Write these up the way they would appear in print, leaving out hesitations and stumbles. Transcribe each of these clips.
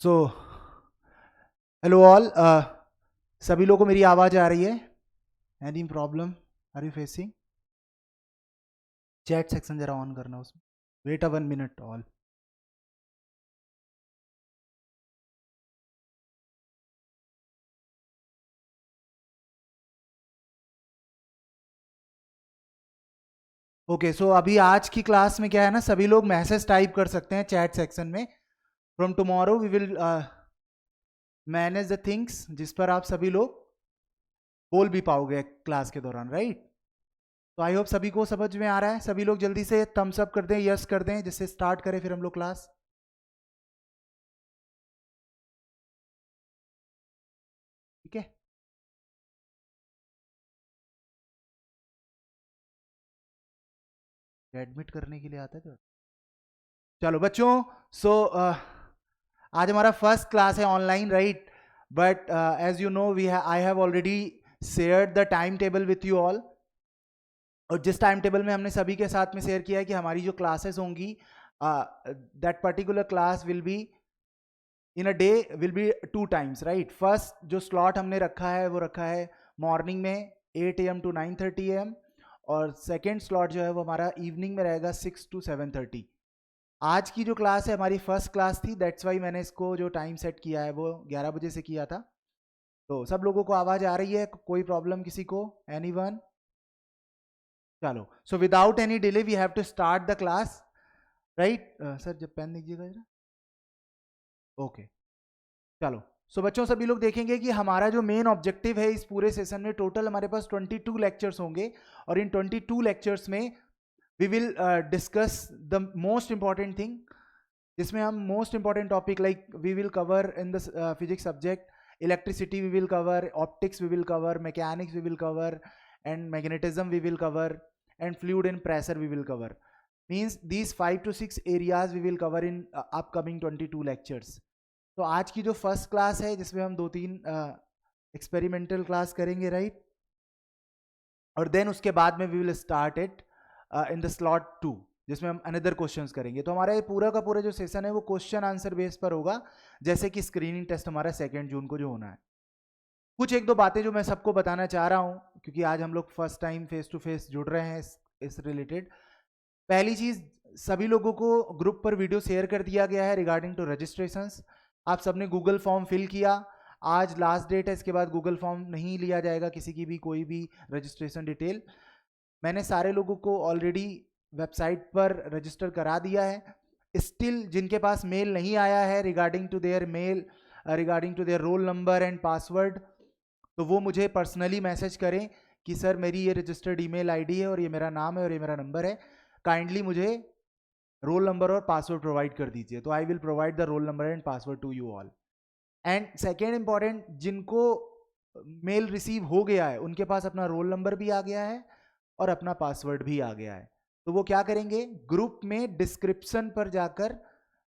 So hello all, सभी लोगों को मेरी आवाज़ आ रही है? Any problem are you facing? Chat section जरा ऑन करना उसमें। Wait a 1 minute all. Okay, so अभी आज की क्लास में क्या है ना, सभी लोग मैसेज टाइप कर सकते हैं चैट सेक्शन में। From tomorrow we will manage the things जिस पर आप सभी लोग बोल भी पाओगे क्लास के दौरान, राइट? तो आई होप सभी को समझ में आ रहा है। सभी लोग जल्दी से थम्स अप कर दें, यस कर दें, जिससे स्टार्ट करें फिर हम लोग क्लास। ठीक है, एडमिट करने के लिए आता है तो चलो बच्चों। सो आज हमारा फर्स्ट क्लास है online, right? But as you know I have already shared the time table with you all. और जिस टाइम टेबल में हमने सभी के साथ में शेयर किया है कि हमारी जो क्लासेस होंगी, that particular class will be in a day, will be 2 times, right? First जो स्लॉट हमने रखा है वो रखा है मॉर्निंग में 8 AM to 9:30 AM, और सेकेंड स्लॉट जो है वो हमारा इवनिंग में रहेगा 6 to 7:30। आज की जो क्लास है हमारी फर्स्ट क्लास थी, दैट्स वाई मैंने इसको जो टाइम सेट किया है वो 11 बजे से किया था। तो सब लोगों को आवाज़ आ रही है? कोई प्रॉब्लम किसी को? एनीवन? चलो, so without any delay we have to start the class, right? Sir जब पेन दीजिएगा जरा। ओके, चलो। सो बच्चों, सभी लोग देखेंगे कि हमारा जो मेन ऑब्जेक्टिव है इस पूरे सेशन में, टोटल हमारे पास 22 लेक्चर्स होंगे, और इन 22 लेक्चर्स में we will discuss the most important thing, जिसमें हम most important topic like we will cover in the physics subject, electricity we will cover, optics we will cover, mechanics we will cover, and magnetism we will cover, and fluid and pressure we will cover. Means these 5 to 6 areas we will cover in upcoming 22 lectures. तो आज की जो first class है जिसमें हम 2-3 experimental class करेंगे, right? और then उसके बाद में we will start it in the slot 2, जिसमें हम अनदर क्वेश्चंस करेंगे। तो हमारा ये पूरा का पूरा जो सेशन है वो क्वेश्चन आंसर बेस पर होगा, जैसे कि स्क्रीनिंग टेस्ट हमारा 2 जून को जो होना है। कुछ एक दो बातें जो मैं सबको बताना चाह रहा हूँ, क्योंकि आज हम लोग first time face to face जुड़ रहे हैं इस रिलेटेड। पहली चीज, सभी लोगों को ग्रुप पर वीडियो शेयर कर दिया गया है रिगार्डिंग टू रजिस्ट्रेशंस। आप सबने गूगल फॉर्म फिल किया, आज लास्ट डेट है, इसके बाद गूगल फॉर्म नहीं लिया जाएगा किसी की भी कोई भी रजिस्ट्रेशन डिटेल। मैंने सारे लोगों को ऑलरेडी वेबसाइट पर रजिस्टर करा दिया है। स्टिल जिनके पास मेल नहीं आया है regarding to their mail, regarding to their roll number and password, तो वो मुझे पर्सनली मैसेज करें कि सर मेरी ये रजिस्टर्ड ईमेल आईडी है और ये मेरा नाम है और ये मेरा नंबर है, काइंडली मुझे रोल नंबर और पासवर्ड प्रोवाइड कर दीजिए। तो I will provide the roll number and password to you all. And second important, जिनको मेल रिसीव हो गया है उनके पास अपना रोल नंबर भी आ गया है और अपना पासवर्ड भी आ गया है। तो वो क्या करेंगे, ग्रुप में डिस्क्रिप्शन पर जाकर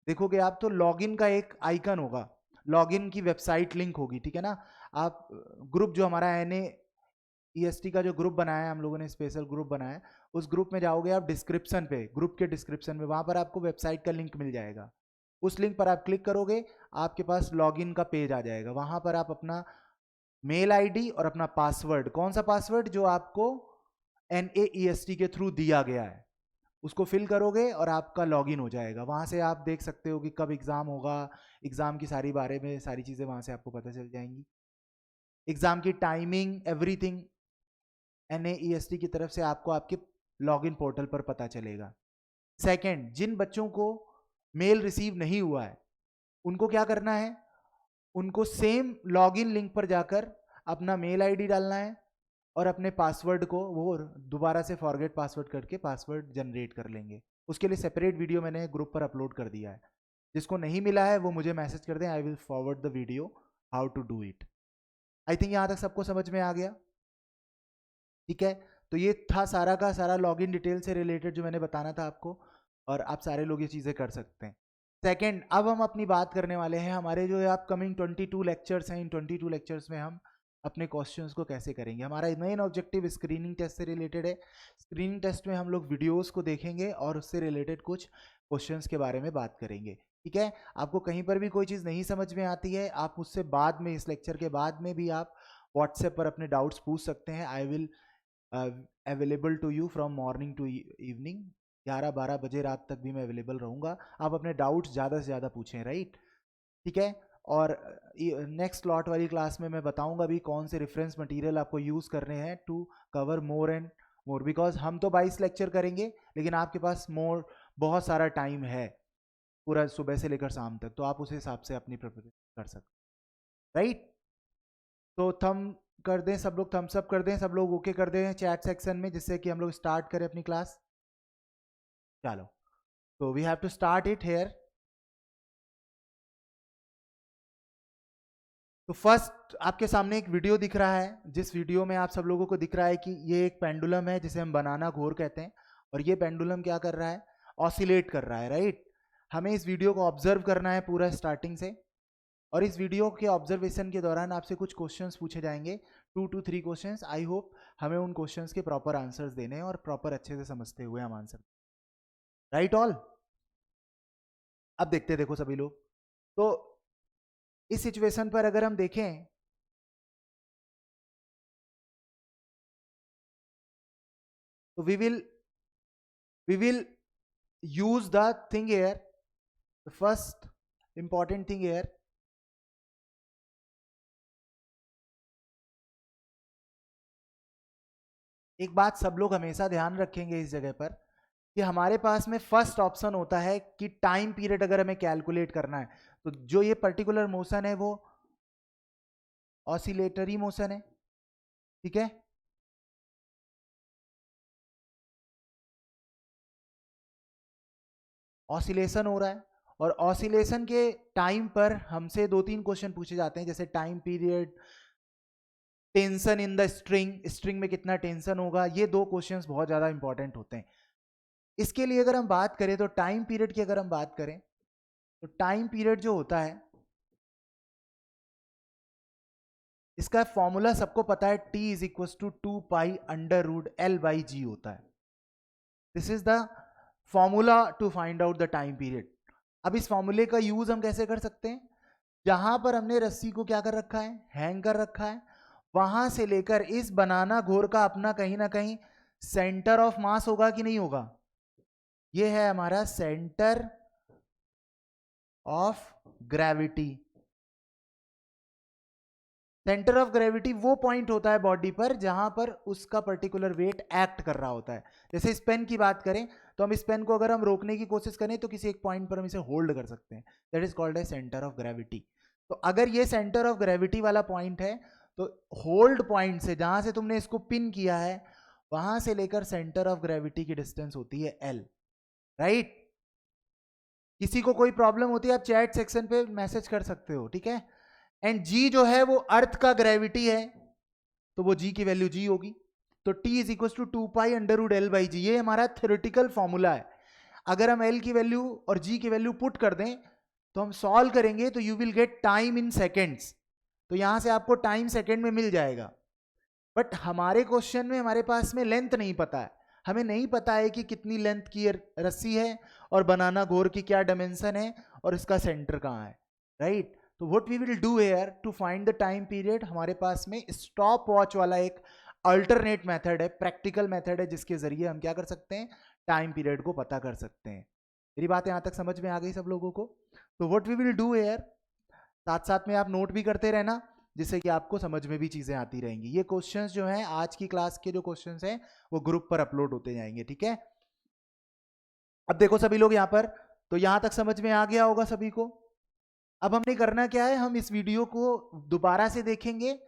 देखोगे आप, तो लॉगिन का एक आइकन होगा, लॉगिन की वेबसाइट लिंक होगी, ठीक है ना? आप ग्रुप जो हमारा NAEST का जो ग्रुप बनाया है, हम लोगों ने स्पेशल ग्रुप बनाया है, उस ग्रुप में जाओगे आप, डिस्क्रिप्शन पे, ग्रुप के डिस्क्रिप्शन में, वहां पर आपको वेबसाइट का लिंक मिल जाएगा। उस लिंक पर आप क्लिक करोगे, आपके पास लॉगिन का पेज आ जाएगा। वहां पर आप अपना मेल आईडी और अपना पासवर्ड, कौन सा पासवर्ड जो आपको NAEST के थ्रू दिया गया है, उसको फिल करोगे और आपका लॉगिन हो जाएगा। वहां से आप देख सकते हो कि कब एग्जाम होगा, एग्जाम की सारी बारे में सारी चीजें वहां से आपको पता चल जाएंगी, एग्जाम की टाइमिंग, एवरीथिंग NAEST की तरफ से आपको आपके लॉगिन पोर्टल पर पता चलेगा। सेकंड, जिन बच्चों को मेल रिसीव नहीं हुआ है उनको क्या करना है, उनको सेम लॉगिन लिंक पर जाकर अपना मेल आईडी डालना है और अपने पासवर्ड को वो दोबारा से फॉरगेट पासवर्ड करके पासवर्ड जनरेट कर लेंगे। उसके लिए सेपरेट वीडियो मैंने ग्रुप पर अपलोड कर दिया है, जिसको नहीं मिला है वो मुझे मैसेज कर दें, I will forward the video how to do it. I think यहाँ तक सबको समझ में आ गया, ठीक है? तो ये था सारा का सारा लॉगिन डिटेल से रिलेटेड जो मैंने बताना था आपको, और आप सारे लोग ये चीज़ें कर सकते हैं। सेकेंड, अब हम अपनी बात करने वाले हैं हमारे जो अपकमिंग 22 लेक्चर्स हैं। इन 22 लेक्चर्स में हम अपने क्वेश्चंस को कैसे करेंगे। हमारा मेन ऑब्जेक्टिव स्क्रीनिंग टेस्ट से रिलेटेड है। स्क्रीनिंग टेस्ट में हम लोग वीडियोस को देखेंगे और उससे रिलेटेड कुछ क्वेश्चंस के बारे में बात करेंगे। ठीक है, आपको कहीं पर भी कोई चीज़ नहीं समझ में आती है, आप मुझसे बाद में, इस लेक्चर के बाद में भी आप व्हाट्सएप पर अपने डाउट्स पूछ सकते हैं. I will available to you from morning to evening. 11-12 बजे रात तक भी मैं अवेलेबल रहूँगा. आप अपने डाउट्स ज़्यादा से ज़्यादा पूछें, राइट. ठीक है. और नेक्स्ट लॉट वाली क्लास में मैं बताऊंगा भी कौन से रेफरेंस मटेरियल आपको यूज़ करने हैं to cover more and more, because हम तो 22 लेक्चर करेंगे, लेकिन आपके पास बहुत सारा टाइम है पूरा सुबह से लेकर शाम तक, तो आप उस हिसाब से अपनी प्रिपरेशन कर सकते, राइट. तो कर दें सब लोग, थम्स अप कर दें सब लोग, ओके कर दें चैट सेक्शन में, जिससे कि हम लोग स्टार्ट करें अपनी क्लास. चलो, तो we have to start it here. तो फर्स्ट आपके सामने एक वीडियो दिख रहा है, जिस वीडियो में आप सब लोगों को दिख रहा है कि ये एक पेंडुलम है जिसे हम बनाना घोर कहते हैं, और ये पेंडुलम क्या कर रहा है, ऑसिलेट कर रहा है, राइट. हमें इस वीडियो को ऑब्जर्व करना है पूरा स्टार्टिंग से, और इस वीडियो के ऑब्जर्वेशन के दौरान आपसे कुछ क्वेश्चंस पूछे जाएंगे, 2 to 3 क्वेश्चंस. आई होप हमें उन क्वेश्चंस के प्रॉपर आंसर्स देने हैं और प्रॉपर अच्छे से समझते हुए हम आंसर, राइट ऑल. अब देखते देखो सभी लोग, तो इस सिचुएशन पर अगर हम देखें तो we will use the thing here, the first important thing here, एक बात सब लोग हमेशा ध्यान रखेंगे इस जगह पर कि हमारे पास में फर्स्ट ऑप्शन होता है कि टाइम पीरियड अगर हमें कैलकुलेट करना है, तो जो ये पर्टिकुलर मोशन है वो ऑसिलेटरी मोशन है, ठीक है. ऑसिलेशन हो रहा है, और ऑसिलेशन के टाइम पर हमसे 2-3 क्वेश्चन पूछे जाते हैं, जैसे time period, tension in the string में कितना टेंशन होगा. ये 2 क्वेश्चंस बहुत ज्यादा इंपॉर्टेंट होते हैं. इसके लिए अगर हम बात करें तो टाइम पीरियड की अगर हम बात करें तो टाइम पीरियड जो होता है, इसका फॉर्मूला सबको पता है, T is equal to 2π√L/G होता है. This is the formula to find out the time period. अब इस फॉर्मूले का यूज हम कैसे कर सकते हैं, जहां पर हमने रस्सी को क्या कर रखा है, हैंग कर रखा है, वहां से लेकर इस बनाना घोर का अपना कहीं ना कहीं सेंटर ऑफ मास होगा कि नहीं होगा. ये है हमारा centre of gravity. Centre of gravity वो पॉइंट होता है बॉडी पर जहां पर उसका पर्टिकुलर वेट एक्ट कर रहा होता है. जैसे इस पेन की बात करें तो हम इस पेन को अगर हम रोकने की कोशिश करें तो किसी एक पॉइंट पर हम इसे होल्ड कर सकते हैं, that is called a centre of gravity. तो अगर ये सेंटर ऑफ ग्रेविटी वाला पॉइंट है, तो होल्ड पॉइंट से जहां से तुमने इसको पिन किया है, वहां से लेकर सेंटर ऑफ ग्रेविटी की डिस्टेंस होती है L, राइट. किसी को कोई प्रॉब्लम होती है आप चैट सेक्शन पे मैसेज कर सकते हो, ठीक है. एंड G जो है वो अर्थ का ग्रेविटी है, तो वो G की वैल्यू G होगी. तो T is equal to 2π√L/G, ये हमारा थ्योरेटिकल फॉर्मूला है. अगर हम L की वैल्यू और G की वैल्यू पुट कर दें तो हम सॉल्व करेंगे तो you will get time in seconds. तो यहां से आपको टाइम सेकेंड में मिल जाएगा. बट हमारे क्वेश्चन में हमारे पास में लेंथ नहीं पता है, हमें नहीं पता है कि कितनी लेंथ की रस्सी है और बनाना घोर की क्या डायमेंशन है और इसका सेंटर कहाँ है, राइट. तो what we will do here to find the time period, हमारे पास में स्टॉप वॉच वाला एक अल्टरनेट मेथड है, प्रैक्टिकल मेथड है, जिसके जरिए हम क्या कर सकते हैं, टाइम पीरियड को पता कर सकते हैं. मेरी बात यहाँ तक समझ में आ गई सब लोगों को. तो what we will do here, साथ साथ में आप नोट भी करते रहना, जिससे कि आपको समझ में भी चीजें आती रहेंगी. ये क्वेश्चंस जो हैं आज की क्लास के जो क्वेश्चंस हैं वो ग्रुप पर अपलोड होते जाएंगे, ठीक है. अब देखो सभी लोग यहाँ पर, तो यहां तक समझ में आ गया होगा सभी को. अब हमने करना क्या है, हम इस वीडियो को दोबारा से देखेंगे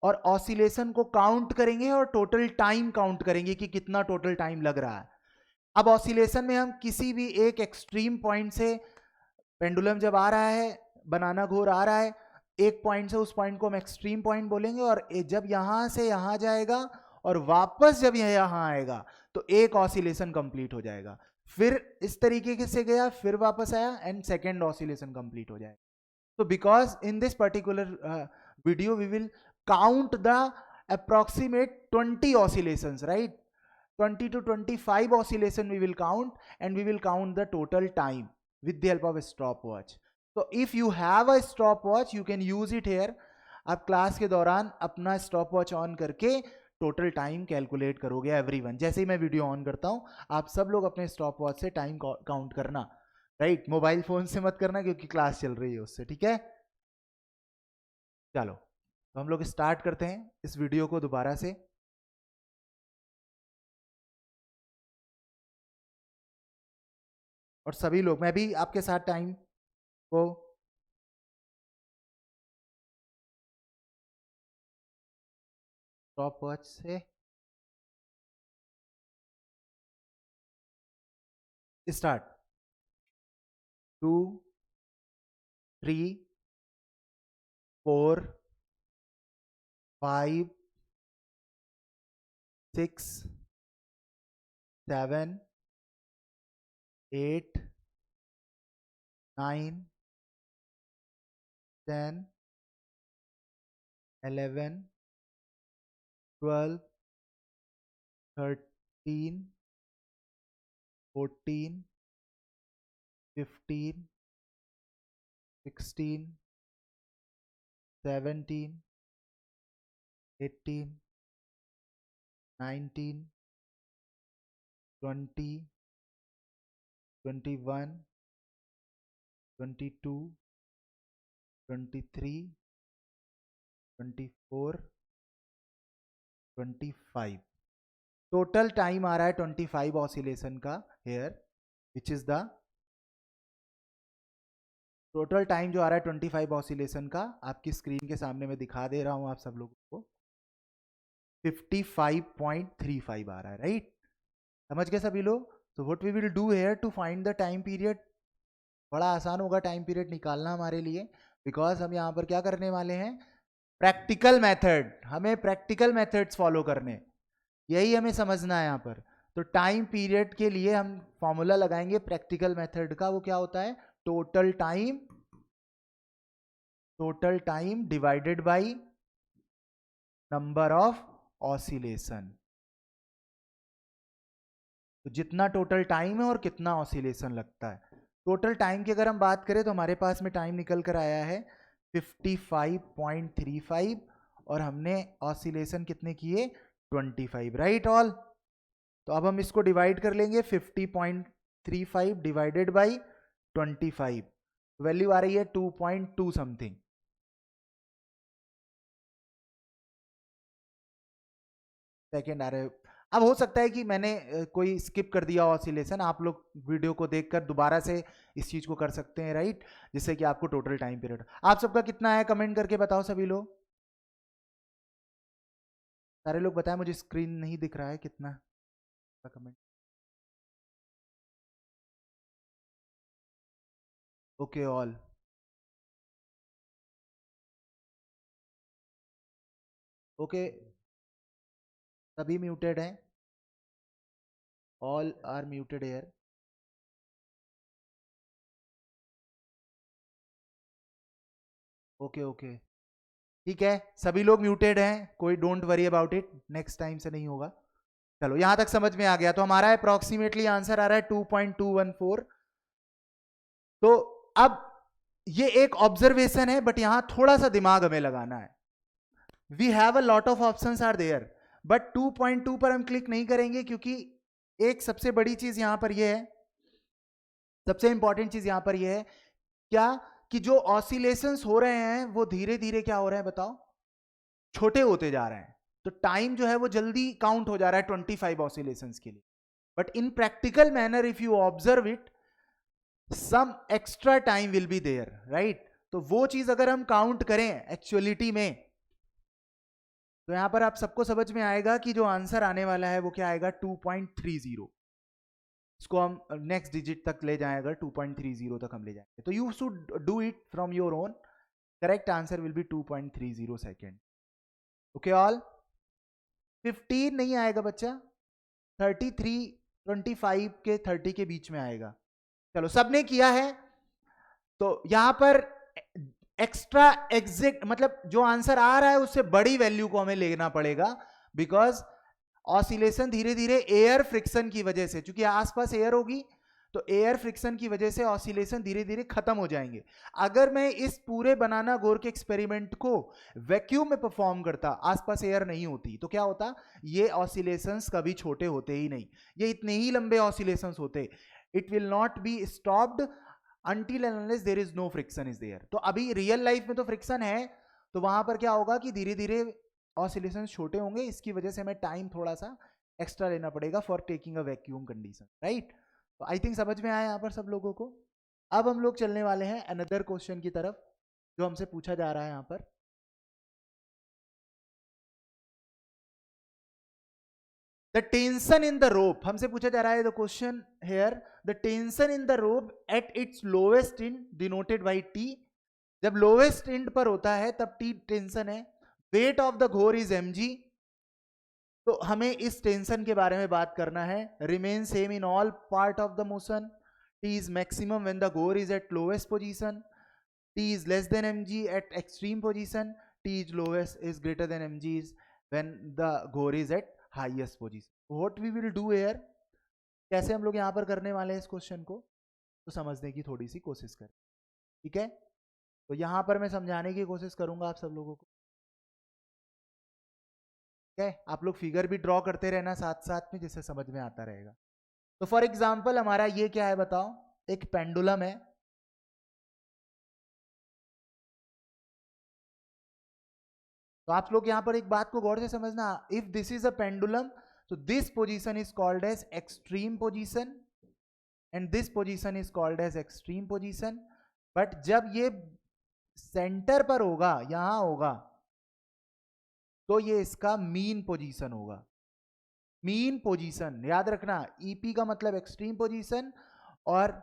और ऑसिलेशन को काउंट करेंगे और टोटल टाइम काउंट करेंगे कि कितना टोटल टाइम लग रहा है. अब ऑसिलेशन में हम किसी भी एक एक्सट्रीम पॉइंट से, पेंडुलम जब आ रहा है, बनाना घोर आ रहा है, एक पॉइंट से उस पॉइंट को हम एक्सट्रीम पॉइंट बोलेंगे, और जब यहां से यहां जाएगा और वापस जब यह यहां आएगा तो एक ऑसिलेशन कंप्लीट हो जाएगा. फिर इस तरीके से गया, फिर वापस आया, एंड सेकेंड ऑसिलेशन कंप्लीट हो जाएगा. So because in this particular video we will count the approximate 20 oscillations, right? 20 to 25 oscillation we will count, and we will count the total time. with the help of a stopwatch. So if you have a stopwatch, you can use it here. आप class के दौरान अपना stopwatch on करके total time calculate करोगे everyone. जैसे ही मैं video on करता हूँ, आप सब लोग अपने स्टॉपवॉच से टाइम काउंट करना, राइट? मोबाइल फोन से मत करना क्योंकि क्लास चल रही है उससे, ठीक है? चलो तो हम लोग स्टार्ट करते हैं इस वीडियो को दोबारा से। और सभी लोग, मैं भी आपके साथ टाइम को स्टॉपवॉच से स्टार्ट। 2 3 4 5 6 7 8 9 10 11 12 13 14 15 16 17 18 19 20 21 22 23 24 25। टोटल टाइम आ रहा है 25 ऑसिलेशन का here, which is the total time जो आ रहा है 25 ऑसिलेशन का, आपकी स्क्रीन के सामने मैं दिखा दे रहा हूं आप सब लोगों को। 55.35 आ रहा है, राइट? समझ गए सभी लोग? तो what we will do here to find the time period, बड़ा आसान होगा टाइम पीरियड निकालना हमारे लिए, बिकॉज हम यहाँ पर क्या करने वाले हैं? Practical method. हमें प्रैक्टिकल मेथड्स फॉलो करने, यही हमें समझना है यहाँ पर। तो टाइम पीरियड के लिए हम फॉर्मूला लगाएंगे प्रैक्टिकल मेथड का। वो क्या होता है? Total time divided by number of oscillation. तो जितना टोटल टाइम है और कितना ऑसिलेशन लगता है। टोटल टाइम की अगर हम बात करें तो हमारे पास में टाइम निकल कर आया है 55.35 और हमने ऑसिलेशन कितने किए? 25, राइट ऑल? तो अब हम इसको डिवाइड कर लेंगे, 50.35 डिवाइडेड बाई 25, वैल्यू आ रही है 2.2 समथिंग। सेकेंड आ रहे हैं। अब हो सकता है कि मैंने कोई स्किप कर दिया ऑसिलेशन, आप लोग वीडियो को देखकर दोबारा से इस चीज को कर सकते हैं, राइट? जिससे कि आपको टोटल टाइम पीरियड। आप सबका कितना है कमेंट करके बताओ सभी लोग। सारे लोग बताएं, मुझे स्क्रीन नहीं दिख रहा है कितना कमेंट। ओके ऑल, ओके सभी म्यूटेड हैं, all are muted here. Okay okay ठीक है, सभी लोग म्यूटेड हैं, कोई don't worry about it, next time से नहीं होगा। चलो यहां तक समझ में आ गया। तो हमारा अप्रोक्सीमेटली आंसर आ रहा है 2.214। तो अब ये एक ऑब्जर्वेशन है, बट यहां थोड़ा सा दिमाग हमें लगाना है। We have a lot of options are there, but 2.2 पर हम क्लिक नहीं करेंगे क्योंकि एक सबसे बड़ी चीज यहां पर यह है, सबसे इंपॉर्टेंट चीज यहां पर यह है क्या, कि जो ऑसिलेशंस हो रहे हैं वो धीरे धीरे क्या हो रहे हैं बताओ? छोटे होते जा रहे हैं। तो टाइम जो है वो जल्दी काउंट हो जा रहा है 25 ऑसिलेशंस के लिए। But in practical manner if you observe it, some extra time will be there, right? तो वो चीज अगर हम काउंट करें एक्चुअलिटी में, तो यहां पर आप सबको समझ में आएगा कि जो आंसर आने वाला है वो क्या आएगा? 2.30। इसको हम नेक्स्ट डिजिट तक ले जाएं, अगर 2.30 तक हम ले जाएंगे तो you should do it from your own. Correct answer will be 2.30 second. Okay all? 15 नहीं आएगा बच्चा, 33, 25 के 30 के बीच में आएगा। चलो सबने किया है, तो यहां पर एक्स्ट्रा एग्जैक्ट मतलब जो आंसर आ रहा है उससे बड़ी वैल्यू को हमें लेना पड़ेगा, बिकॉज ऑसिलेशन धीरे धीरे एयर फ्रिक्शन की वजह से, चूंकि आसपास एयर होगी तो एयर फ्रिक्शन की वजह से ऑसिलेशन धीरे धीरे खत्म हो जाएंगे। अगर मैं इस पूरे बनाना गोर के एक्सपेरिमेंट को वैक्यूम में परफॉर्म करता, आसपास एयर नहीं होती, तो क्या होता, ये ऑसिलेशंस कभी छोटे होते ही नहीं, ये इतने ही लंबे ऑसिलेशंस होते। It will not be stopped until and unless there is no friction is there। तो अभी रियल लाइफ में तो फ्रिक्शन है, तो वहां पर क्या होगा कि धीरे धीरे ऑसिलेशंस छोटे होंगे, इसकी वजह से हमें टाइम थोड़ा सा एक्स्ट्रा लेना पड़ेगा for taking a vacuum condition, right. तो आई थिंक समझ में आया यहाँ पर सब लोगों को। अब हम लोग चलने वाले हैं अनदर क्वेश्चन की तरफ जो हमसे पूछा जा रहा है यहाँ पर। The tension in the rope, हमसे पूछा जा रहा है, the question here, the tension in the rope at its lowest end denoted by T। जब lowest end पर होता है तब T टेंशन है। weight of the घोर is mg। तो हमें इस टेंशन के बारे में बात करना है। remain same in all part of the motion। T is maximum when the घोर is at lowest position। T is less than mg at extreme position। T is lowest is greater than mg is when the घोर is at highest position. What we will do here, कैसे हम लोग यहां पर करने वाले हैं इस क्वेश्चन को, तो समझने की थोड़ी सी कोशिश करें, ठीक है। तो यहां पर मैं समझाने की कोशिश करूंगा आप सब लोगों को, ठीक है। आप लोग फिगर भी ड्रॉ करते रहना साथ साथ में, जिससे समझ में आता रहेगा। तो फॉर एग्जाम्पल हमारा ये क्या है बताओ, एक पेंडुलम है। तो आप लोग यहां पर एक बात को गौर से समझना, if this is a pendulum, so this position is called as extreme position and this position is called as extreme position। but जब ये सेंटर पर होगा, यहां होगा, तो ये इसका मीन पोजीशन होगा। मीन पोजीशन याद रखना, ईपी का मतलब एक्सट्रीम पोजीशन, और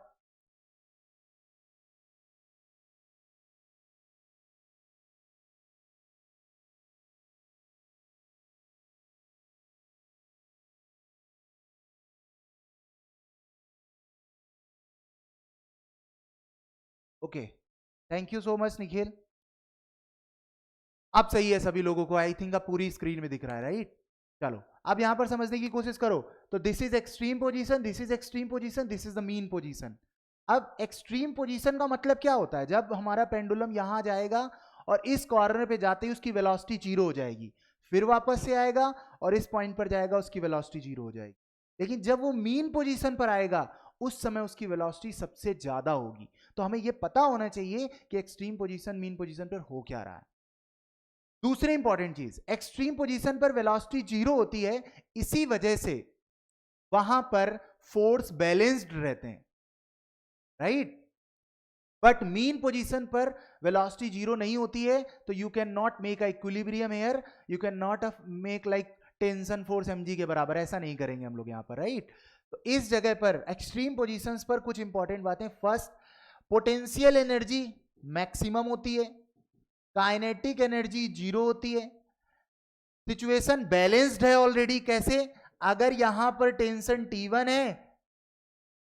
okay, thank you so much Nikhil. अब सही है सभी लोगों को, आई थिंक अब पूरी स्क्रीन में दिख रहा है, राइट। चलो अब यहां पर समझने की कोशिश करो। तो this is extreme position, this is extreme position, this is the mean position. अब एक्सट्रीम पोजीशन का मतलब क्या होता है, जब हमारा पेंडुलम यहां जाएगा और इस कॉर्नर पे जाते ही उसकी वेलोसिटी जीरो हो जाएगी, फिर वापस से आएगा और इस पॉइंट पर जाएगा, उसकी वेलोसिटी जीरो हो जाएगी। लेकिन जब वो मीन पोजीशन पर आएगा उस समय उसकी वेलोसिटी सबसे ज्यादा होगी। तो हमें यह पता होना चाहिए कि एक्सट्रीम पोजीशन मीन पोजीशन पर हो क्या रहा है। दूसरी इंपॉर्टेंट चीज, एक्सट्रीम पोजीशन पर वेलोसिटी जीरो होती है, इसी वजह से वहां पर फोर्स बैलेंस्ड रहते हैं, राइट। बट मीन पोजीशन पर वेलोसिटी जीरो नहीं होती है, तो you can not make a equilibrium here, you can not make like tension force mg के बराबर, ऐसा नहीं करेंगे हम लोग यहां पर, राइट। तो इस जगह पर एक्सट्रीम पोजीशंस पर कुछ इंपॉर्टेंट बातें। फर्स्ट, पोटेंशियल एनर्जी मैक्सिमम होती है, काइनेटिक एनर्जी जीरो होती है, सिचुएशन बैलेंस्ड है ऑलरेडी। कैसे, अगर यहां पर टेंशन T1 है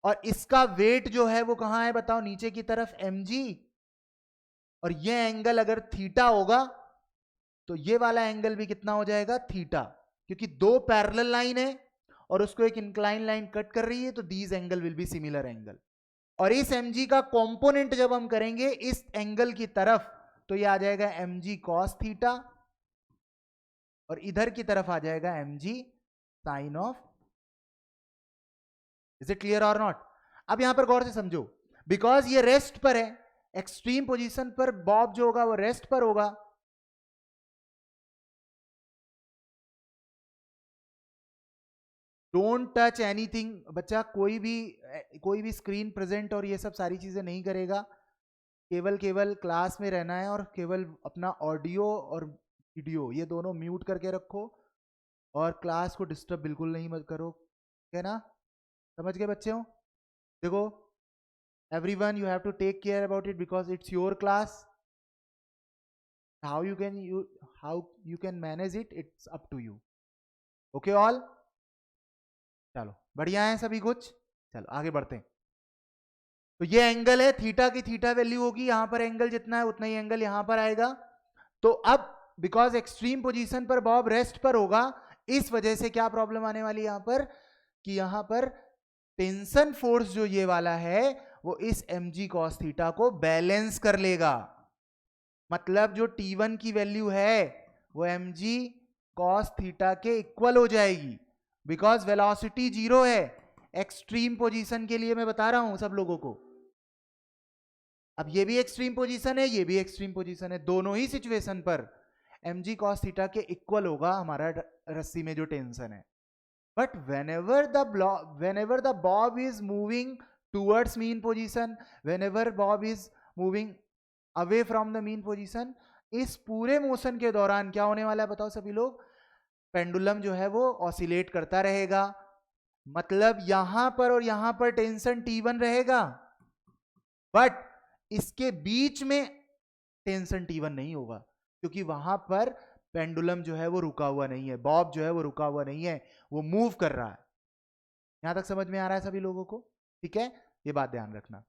और इसका वेट जो है वो कहां है बताओ, नीचे की तरफ mg, और ये एंगल अगर थीटा होगा तो ये वाला एंगल भी कितना हो जाएगा, थीटा, क्योंकि दो पैरेलल लाइन है और उसको एक इंक्लाइन लाइन कट कर रही है, तो these angle will be similar angle. और इस mg का कंपोनेंट जब हम करेंगे इस एंगल की तरफ, तो ये आ जाएगा mg cos थीटा, और इधर की तरफ आ जाएगा mg sine of. Is it clear और नॉट। अब यहां पर गौर से समझो, बिकॉज ये रेस्ट पर है, एक्सट्रीम पोजीशन पर बॉब जो होगा वो रेस्ट पर होगा, डोंट टच एनीथिंग। बच्चा कोई भी स्क्रीन प्रेजेंट और ये सब सारी चीजें नहीं करेगा, केवल क्लास में रहना है, और केवल अपना ऑडियो और वीडियो ये दोनों म्यूट करके रखो, और क्लास को डिस्टर्ब बिल्कुल नहीं मत करो, ठीक है ना। समझ गए बच्चों। देखो, everyone you have to take care about it because it's your class. How you can manage it, it's up to you. Okay all, चलो बढ़िया है सभी कुछ। चलो आगे बढ़ते हैं। तो ये एंगल है, थीटा की थीटा वैल्यू होगी, यहां पर एंगल जितना है उतना ही एंगल यहां पर आएगा। तो अब बिकॉज एक्सट्रीम पोजीशन पर बॉब रेस्ट पर होगा, इस वजह से क्या प्रॉब्लम आने वाली है यहां पर, कि यहां पर टेंशन फोर्स जो ये वाला है वो इस mg cos थीटा को बैलेंस कर लेगा। मतलब जो T1 की वैल्यू है वो mg cos थीटा के इक्वल हो जाएगी, बिकॉज वेलोसिटी जीरो है। एक्सट्रीम पोजीशन के लिए मैं बता रहा हूं सब लोगों को। अब ये भी एक्सट्रीम पोजीशन है, ये भी एक्सट्रीम पोजीशन है, दोनों ही सिचुएशन पर mg cos थीटा के इक्वल होगा हमारा रस्सी में जो टेंशन है। But whenever the bob is moving towards mean position, whenever bob is moving away from the mean position, इस पूरे मोशन के दौरान क्या होने वाला है बताओ सभी लोग? पेंडुलम जो है वो ऑसिलेट करता रहेगा। मतलब यहां पर और यहां पर टेंशन T1 रहेगा, बट इसके बीच में टेंशन T1 नहीं होगा, क्योंकि वहां पर पेंडुलम जो है वो रुका हुआ नहीं है, बॉब जो है वो रुका हुआ नहीं है, वो मूव कर रहा है। यहां तक समझ में आ रहा है सभी लोगों को? ठीक है, ये बात ध्यान रखना।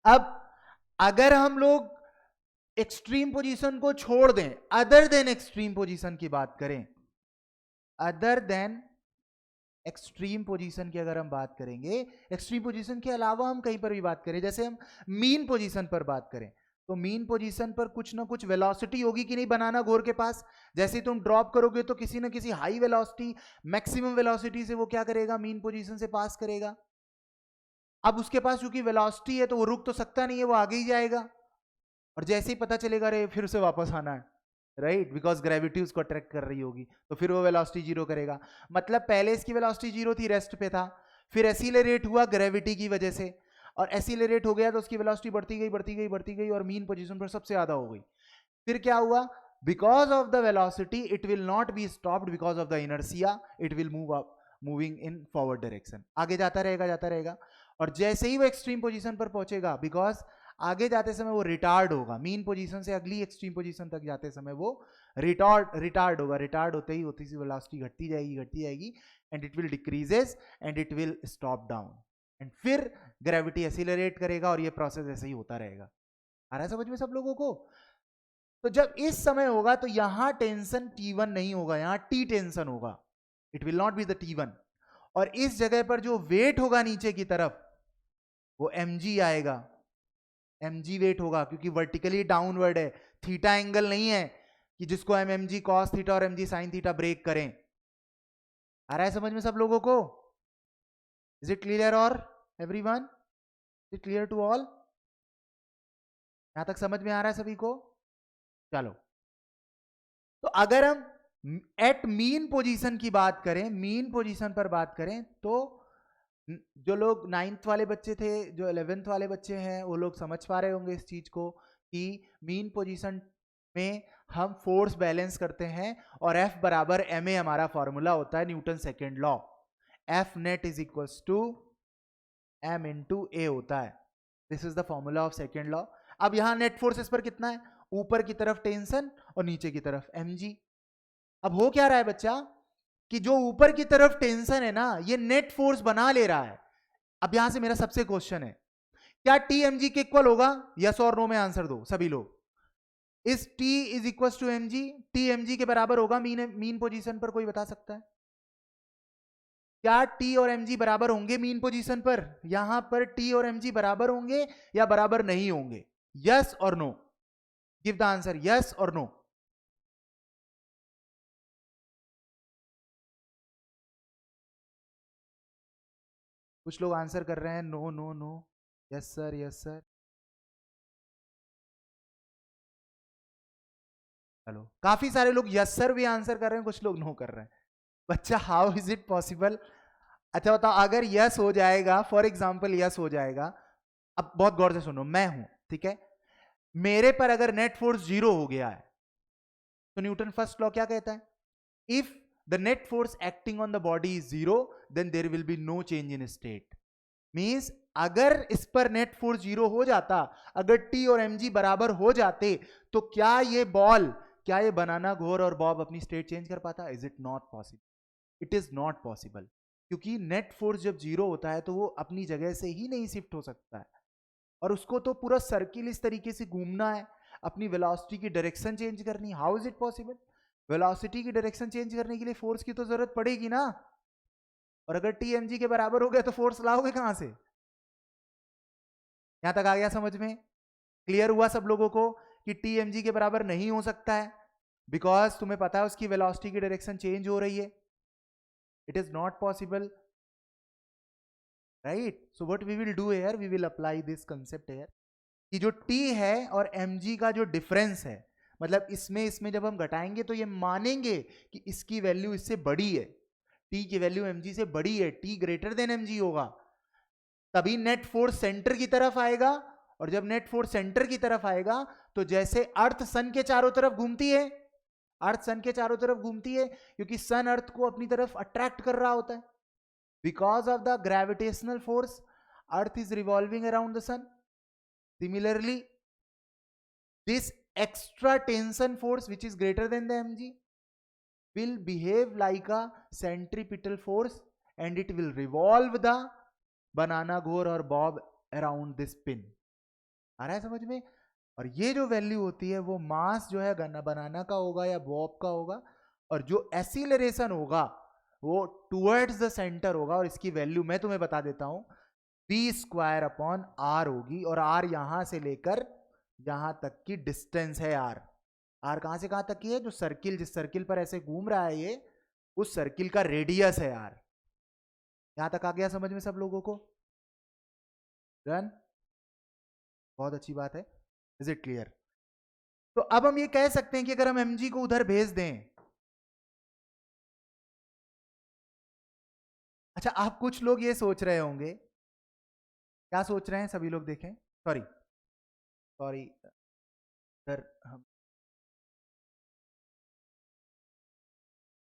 अब अगर हम लोग एक्सट्रीम पोजीशन को छोड़ दें, अदर देन एक्सट्रीम पोजीशन की बात करें, अदर देन एक्सट्रीम पोजीशन की अगर हम बात करेंगे, एक्सट्रीम पोजीशन के अलावा हम कहीं पर भी बात करें, जैसे हम मीन पोजीशन पर बात करें, तो मीन पोजीशन पर कुछ ना कुछ वेलोसिटी होगी कि नहीं बनाना घोर के पास। जैसे ही तुम ड्रॉप करोगे तो किसी ना किसी हाई वेलोसिटी, मैक्सिमम वेलोसिटी से वो क्या करेगा, मीन पोजीशन से पास करेगा। अब उसके पास क्योंकि वेलोसिटी है तो वो रुक तो सकता नहीं है, वो आगे ही जाएगा, और जैसे ही पता चलेगा रे फिर से वापस आना है, राइट, बिकॉज ग्रेविटी उसको अट्रैक्ट कर रही होगी, तो फिर वो वेलोसिटी जीरो करेगा। मतलब पहले इसकी वेलोसिटी जीरो थी, रेस्ट पे था, फिर एसिलरेट हुआ ग्रेविटी की वजह से, और एसिलरेट हो गया तो उसकी वेलोसिटी बढ़ती गई बढ़ती गई बढ़ती गई और मीन पोजीशन पर सबसे ज्यादा हो गई। फिर क्या हुआ, because of the velocity it will not be stopped, because of the inertia it will move up, moving in forward direction, आगे जाता रहेगा जाता रहेगा। और जैसे ही वो एक्सट्रीम पोजीशन पर पहुंचेगा, बिकॉज आगे जाते समय वो रिटार्ड होगा, मीन पोजीशन से अगली एक्सट्रीम पोजीशन तक जाते समय वो रिटार्ड होगा, रिटार्ड होते ही होती सी वेलोसिटी घटती जाएगी and it will decreases and it will stop down, and फिर ग्रेविटी एसिलरेट करेगा और ये प्रोसेस ऐसे ही होता रहेगा। आ रहा है समझ में सब लोगों को? तो जब इस समय होगा तो यहां टेंशन T1 नहीं होगा, यहां T टेंशन होगा, it will not be the T1, और इस जगह पर जो वेट होगा नीचे की तरफ वो mg आएगा, mg वेट होगा, क्योंकि वर्टिकली डाउनवर्ड है, थीटा एंगल नहीं है कि जिसको हम mg cos थीटा और mg sin थीटा ब्रेक करें। आ रहा है समझ में सब लोगों को? इज इट क्लियर और everyone? Is it clear to all? यहां तक समझ में आ रहा है सभी को? चलो, तो अगर हम एट मीन पोजीशन की बात करें, मीन पोजीशन पर बात करें, तो जो लोग 9th वाले बच्चे थे, जो 11th वाले बच्चे हैं, वो लोग समझ पा रहे होंगे इस चीज को कि मीन पोजीशन में हम फोर्स बैलेंस करते हैं और F बराबर ma हमारा फॉर्मूला होता है Newton second law, F net is equals to m into a होता है, this is the formula of second law. अब यहां नेट फोर्सेस पर कितना है, ऊपर की तरफ टेंशन और नीचे की तरफ mg। अब हो क्या रहा है बच्चा कि जो ऊपर की तरफ टेंशन है ना, ये नेट फोर्स बना ले रहा है। अब यहां से मेरा सबसे क्वेश्चन है, क्या T mg के इक्वल होगा? यस और नो में आंसर दो सभी लोग। इस T is equal to mg, T mg के बराबर होगा मीन पोजीशन पर? कोई बता सकता है क्या T और mg बराबर होंगे मीन पोजीशन पर? यहां पर T और mg बराबर होंगे या बराबर नहीं होंगे? यस और no, give the answer, yes और नो। कुछ लोग आंसर कर रहे हैं no no no, yes sir yes sir. चलो, काफी सारे लोग यस सर भी आंसर कर रहे हैं, कुछ लोग नो कर रहे हैं। बच्चा हाउ इज इट पॉसिबल? अच्छा बताओ, अगर यस हो जाएगा, फॉर एग्जाम्पल यस हो जाएगा, अब बहुत गौर से सुनो, मैं हूं, ठीक है, मेरे पर अगर नेट फोर्स जीरो हो गया है तो न्यूटन फर्स्ट लॉ क्या कहता है? If the net force acting on the body is zero then there will be no change in state. Means अगर इस पर नेट फोर्स जीरो हो जाता, अगर टी और mg बराबर हो जाते, तो क्या ये बॉल, क्या ये बनाना घोर और बॉब अपनी स्टेट चेंज कर पाता? Is it not possible? It is not possible, क्योंकि नेट फोर्स जब जीरो होता है तो वो अपनी जगह से ही नहीं शिफ्ट हो सकता है, और उसको तो पूरा सर्किल इस तरीके से घूमना है, अपनी वेलोसिटी की डायरेक्शन चेंज करनी। How is it possible? Velocity की डायरेक्शन चेंज करने के लिए फोर्स की तो जरूरत पड़ेगी ना। और अगर टी एम जी के बराबर हो गया तो फोर्स लाओगे कहां से? यहां तक आ गया समझ में? क्लियर हुआ सब लोगों को कि टी एम जी के बराबर नहीं हो सकता है, बिकॉज तुम्हें पता है उसकी वेलोसिटी की डायरेक्शन चेंज हो रही है. It is not possible, right? So what we will do here, we will apply this concept here कि जो t है और mg का जो डिफरेंस है, मतलब इसमें इसमें जब हम घटाएंगे तो ये मानेंगे कि इसकी वैल्यू इससे बड़ी है, t की वैल्यू mg से बड़ी है, t ग्रेटर देन mg होगा, तभी नेट फोर्स सेंटर की तरफ आएगा. और जब नेट फोर्स सेंटर की तरफ आएगा तो जैसे अर्थ सन के चारों तरफ घूमती है, अर्थ सन के चारों तरफ घूमती है क्योंकि सन अर्थ को अपनी तरफ अट्रैक्ट कर रहा होता है. Because of the gravitational force earth is revolving around the sun. Similarly, this extra tension force which is greater than the mg will behave like a centripetal force and it will revolve the banana gore or bob around this pin. आ रहा है समझ में? और ये जो value होती है वो मास जो है बनाना का होगा या बॉब का होगा, और जो एक्सीलरेशन होगा वो टुवर्ड्स द सेंटर होगा, और इसकी वैल्यू मैं तुम्हें बता देता हूं, v² अपॉन r होगी. और r यहां से लेकर यहां तक की डिस्टेंस है. r कहां से कहां तक की है? जो सर्किल, जिस सर्किल पर ऐसे घूम रहा है ये, उस सर्किल का रेडियस है r. यहां तक आ गया समझ में सब लोगों को? डन? बहुत अच्छी बात है. Is it clear? तो अब हम ये कह सकते हैं कि अगर हम mg को उधर भेज दें, अच्छा आप कुछ लोग ये सोच रहे होंगे, क्या सोच रहे हैं सभी लोग देखें, सॉरी सॉरी सर, हम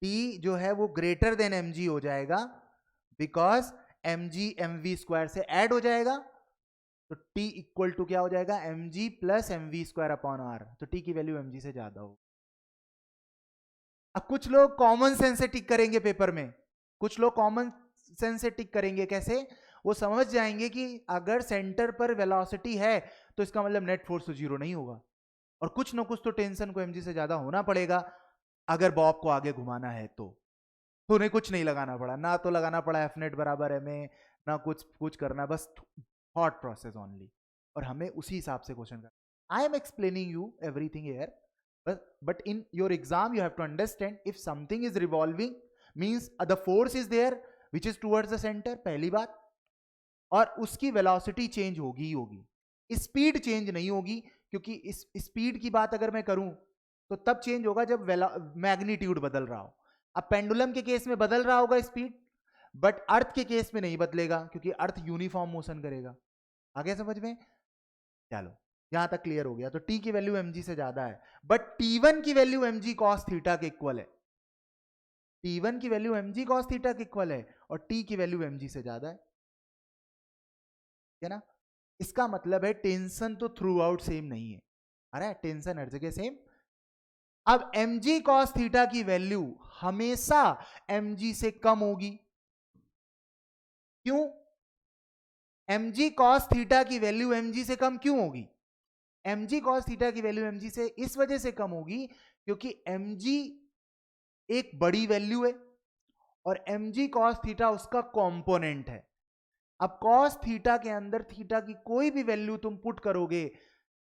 T जो है वो ग्रेटर देन mg हो जाएगा, बिकॉज mg mv² से ऐड हो जाएगा, तो T इक्वल टू क्या हो जाएगा? mg plus mv² upon r. तो T की वैल्यू mg से ज्यादा हो. अब कुछ लोग कॉमन सेंस से टिक करेंगे पेपर में, कुछ लोग कॉमन सेंस से टिक करेंगे. कैसे? वो समझ जाएंगे कि अगर सेंटर पर वेलोसिटी है तो इसका मतलब नेट फोर्स तो जीरो नहीं होगा, और कुछ ना कुछ तो टेंशन को mg से ज्यादा होना पड़ेगा अगर बॉब को आगे घुमाना है. तो उन्हें कुछ नहीं लगाना पड़ा, ना तो लगाना पड़ा एफ नेट बराबर ma, ना कुछ कुछ करना, बस थॉट प्रोसेस ओनली, और हमें उसी हिसाब से क्वेश्चन करना. I am explaining you everything here, but in your exam you have to understand if something is revolving means the force is there which is towards the center, पहली बात, और उसकी वेलोसिटी चेंज होगी ही होगी, speed change नहीं होगी, क्योंकि इस स्पीड की बात अगर मैं करूं तो तब चेंज होगा जब मैग्नीट्यूड बदल रहा हो. अब पेंडुलम के केस में बदल रहा होगा स्पीड, बट अर्थ के केस में नहीं बदलेगा क्योंकि अर्थ यूनिफॉर्म मोशन करेगा. आगे समझ में? चलो यहां तक क्लियर हो गया. तो T की वैल्यू mg से ज्यादा है, बट T1 की वैल्यू mg cos थीटा के इक्वल है. T1 की वैल्यू mg cos थीटा के इक्वल है और T की वैल्यू mg से ज्यादा है ना? इसका मतलब है टेंशन तो थ्रू आउट सेम नहीं है. अरे टेंशन हर जगह सेम. अब mg cos थीटा की वैल्यू हमेशा mg से कम होगी. क्यों? mg cos थीटा की वैल्यू mg से कम क्यों होगी? mg cos थीटा की वैल्यू mg से इस वजह से कम होगी क्योंकि mg एक बड़ी वैल्यू है और mg cos थीटा उसका कंपोनेंट है. अब cos थीटा के अंदर थीटा की कोई भी वैल्यू तुम पुट करोगे,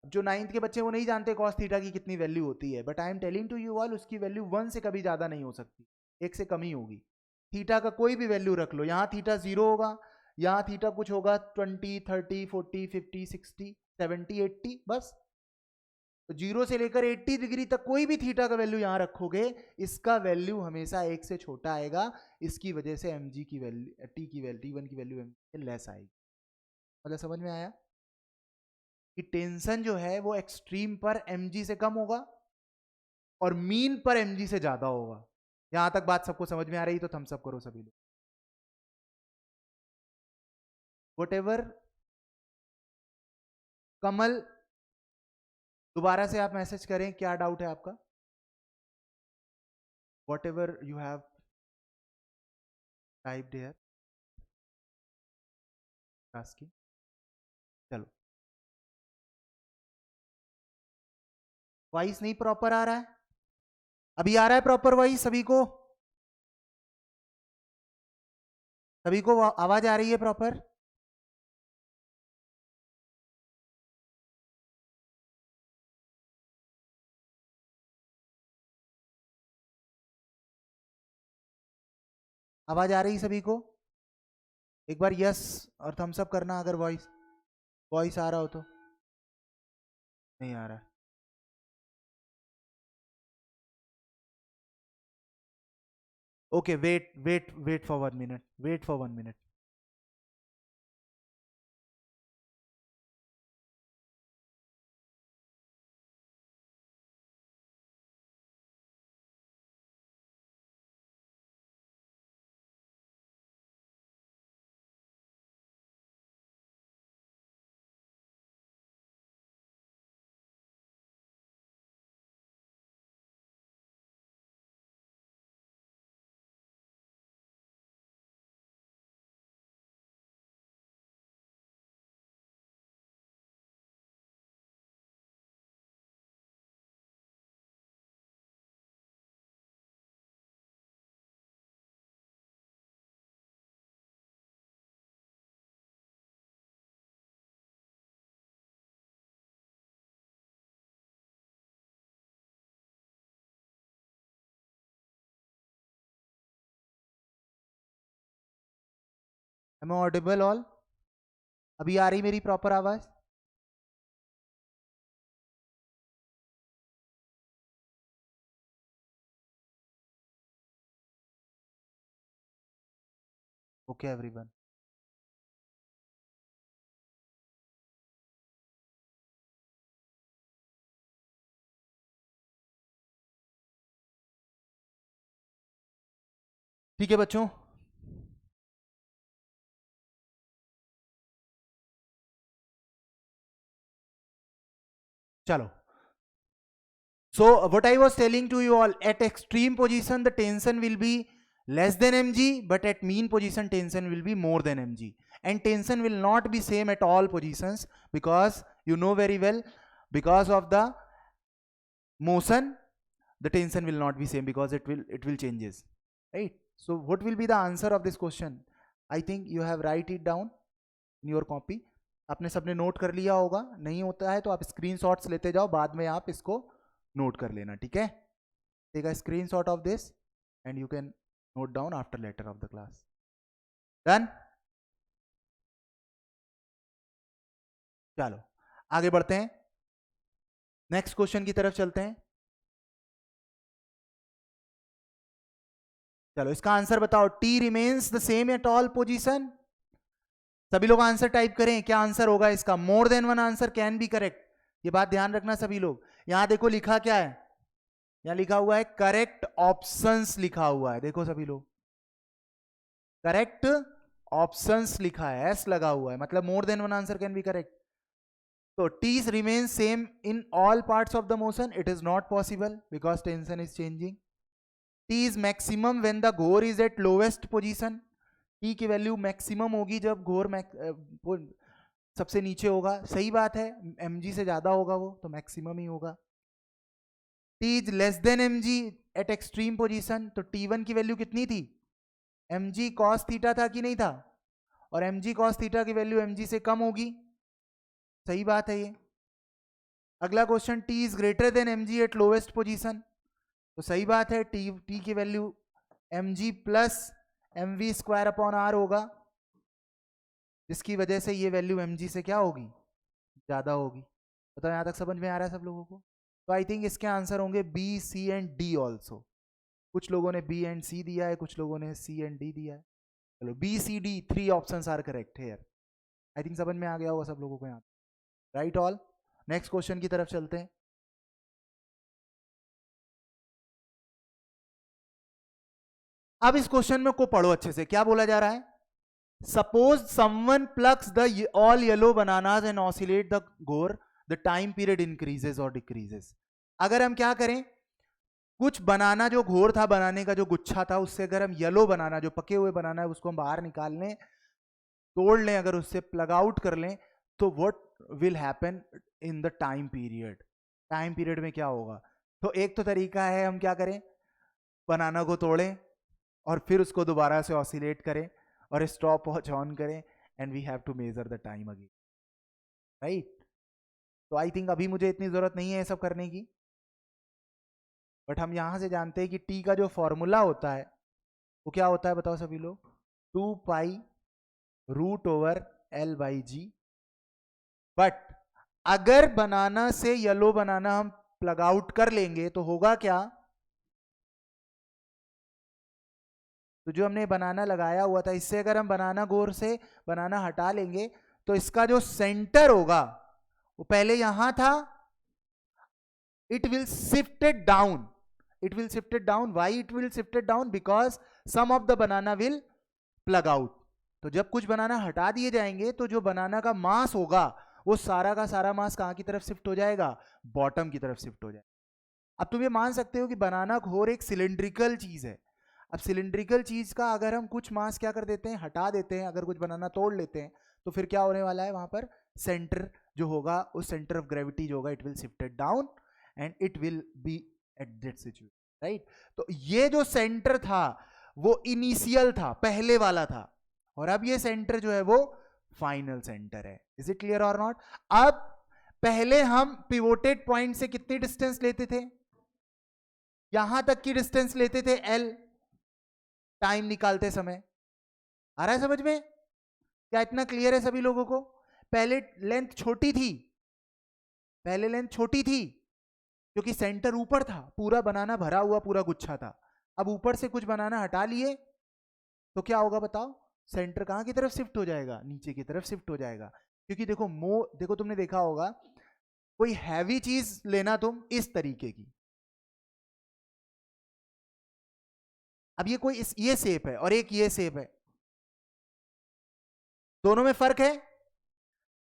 जो 9th के बच्चे वो नहीं जानते cos थीटा की कितनी वैल्यू होती है, but I am telling to you all उसकी वैल्यू 1 से कभी ज्यादा नहीं हो सकती, 1 से कम ही होगी. थीटा का कोई भी वैल्यू रख लो, यहां थीटा 0 होगा, यहां थीटा कुछ होगा 20 30 40 50 60 70 80, बस. तो 0 से लेकर 80 डिग्री तक कोई भी थीटा का वैल्यू यहां रखोगे, इसका वैल्यू हमेशा 1 से छोटा आएगा. इसकी वजह से mg की वैल्यू T1 की वैल्यू mg से लेस आएगी. मतलब समझ में आया कि टेंशन जो है वो एक्सट्रीम पर mg से कम होगा और मीन पर mg से ज्यादा होगा. यहां तक बात सबको समझ में आ रही? तो थम्स अप करो सभी लोग. व्हाटएवर. कमल, दोबारा से आप मैसेज करें, क्या डाउट है आपका? Whatever you have typed here, asking. चलो, वॉइस नहीं प्रॉपर आ रहा है? अभी आ रहा है प्रॉपर वॉइस सभी को? सभी को आवाज आ रही है प्रॉपर? आवाज आ रही सभी को? एक बार यस और थम्स अप करना अगर वॉइस वॉइस आ रहा हो तो। नहीं आ रहा? Okay, wait wait wait for 1 minute, wait for 1 minute. Am I audible all? अभी आ रही मेरी प्रॉपर आवाज? Okay everyone. ठीक है बच्चों, चलो। So what I was telling to you all, at extreme position the tension will be less than mg, but at mean position tension will be more than mg, and tension will not be same at all positions, because you know very well, because of the motion the tension will not be same, because it will changes, right? So what will be the answer of this question? I think you have write it down in your copy. आपने सबने note कर लिया होगा, नहीं होता है तो आप स्क्रीनशॉट्स लेते जाओ, बाद में आप इसको नोट कर लेना, ठीक है? Take a screenshot of this and you can note down after later of the class. Done? चलो आगे बढ़ते हैं, नेक्स्ट क्वेश्चन की तरफ चलते हैं। चलो इसका आंसर बताओ। T remains the same at all position. सभी लोग आंसर टाइप करें, क्या आंसर होगा इसका? मोर than one answer can be correct, ये बात ध्यान रखना सभी लोग। यहां देखो लिखा क्या है, यहां लिखा हुआ है करेक्ट ऑप्शंस लिखा हुआ है, देखो सभी लोग, करेक्ट ऑप्शंस लिखा है, एस लगा हुआ है, मतलब more than one answer can be correct. तो T remain same in all parts of the motion, it is not possible because tension is changing. T is maximum when the घोर is at lowest position, T की value maximum होगी जब घोर सबसे नीचे होगा, सही बात है, mg से ज्यादा होगा वो तो मैक्सिमम ही होगा। t is less than mg eight extreme position, तो t1 की वैल्यू कितनी थी? mg cos थीटा था कि नहीं था? और mg cos थीटा की वैल्यू mg से कम होगी, सही बात है ये। अगला question, t is greater than mg at lowest position, तो सही बात है, t की value mg plus mv square upon r होगा, जिसकी वजह से ये वैल्यू mg से क्या होगी? ज्यादा होगी। तो यहां तक समझ में आ रहा है सब लोगों को? तो आई थिंक इसके आंसर होंगे B, C and D also. कुछ लोगों ने बी एंड सी दिया है, कुछ लोगों ने सी एंड डी दिया है। चलो B C D 3 options are correct here. I think समझ में आ गया होगा सब लोगों को यहाँ, राइट ऑल। नेक्स्ट क्वेश्चन की तरफ चलते हैं। अब इस क्वेश्चन में को पढ़ो अच्छे से, क्या बोला जा रहा है? Suppose someone plugs the all yellow bananas and oscillate the घोर, द टाइम पीरियड इंक्रीजेस और डिक्रीजेस। अगर हम क्या करें, कुछ बनाना जो घोर था, बनाने का जो गुच्छा था, उससे अगर हम येलो बनाना, जो पके हुए बनाना है, उसको हम बाहर निकाल लें, तोड़ लें, अगर उससे प्लग आउट कर लें, तो what will happen in the time period? Time period में क्या होगा? तो एक तो तरीका है, हम क्या करें, बनाना को तोड़ें और फिर उसको दोबारा से ऑसिलेट करें, और स्टॉप वॉच ऑन करें and we have to measure the time again, right? तो आई थिंक अभी मुझे इतनी जरूरत नहीं है ये सब करने की, बट हम यहां से जानते हैं कि टी का जो फॉर्मूला होता है वो क्या होता है, बताओ सभी लोग? 2 पाई √L/G। बट अगर बनाना से येलो बनाना हम प्लग आउट कर लेंगे तो होगा क्या? तो जो हमने बनाना लगाया हुआ था, इससे अगर हम बनाना गोर से बनाना हटा लेंगे तो इसका जो सेंटर होगा वो पहले यहां था, it will shift it down, it will shift it down. Why it will shift it down? Because some of the banana will plug out. तो जब कुछ बनाना हटा दिए जाएंगे तो जो बनाना का मास होगा वो सारा का सारा मास कहां की तरफ शिफ्ट हो जाएगा? बॉटम की तरफ शिफ्ट हो जाएगा। अब तुम ये मान सकते हो कि बनाना घोर एक सिलिंड्रिकल चीज है। अब सिलिंड्रिकल चीज का अगर हम कुछ मास क्या कर देते हैं, हटा देते हैं, अगर कुछ बनाना तोड़ लेते हैं, तो फिर क्या होने वाला है? वहां पर सेंटर जो होगा, उस सेंटर ऑफ ग्रेविटी जो होगा, it will shifted down and it will be at that situation, right? तो ये जो सेंटर था वो इनिशियल था, पहले वाला था, और अब ये सेंटर जो है वो फाइनल सेंटर है। इज इट क्लियर और नॉट? अब पहले हम पिवोटेड पॉइंट से कितनी डिस्टेंस लेते थे? यहां तक की डिस्टेंस लेते थे L, टाइम निकालते समय। आ रहा है समझ में? क्या इतना क्लियर है सभी लोगों को? पहले लेंथ छोटी थी, पहले लेंथ छोटी थी क्योंकि सेंटर ऊपर था, पूरा बनाना भरा हुआ पूरा गुच्छा था। अब ऊपर से कुछ बनाना हटा लिए तो क्या होगा बताओ? सेंटर कहां की तरफ शिफ्ट हो जाएगा? नीचे की तरफ शिफ्ट हो जाएगा। क्योंकि देखो देखो तुमने देखा होगा, कोई हैवी चीज लेना तुम इस तरीके की, अब ये कोई ये शेप है और एक ये शेप है, दोनों में फर्क है।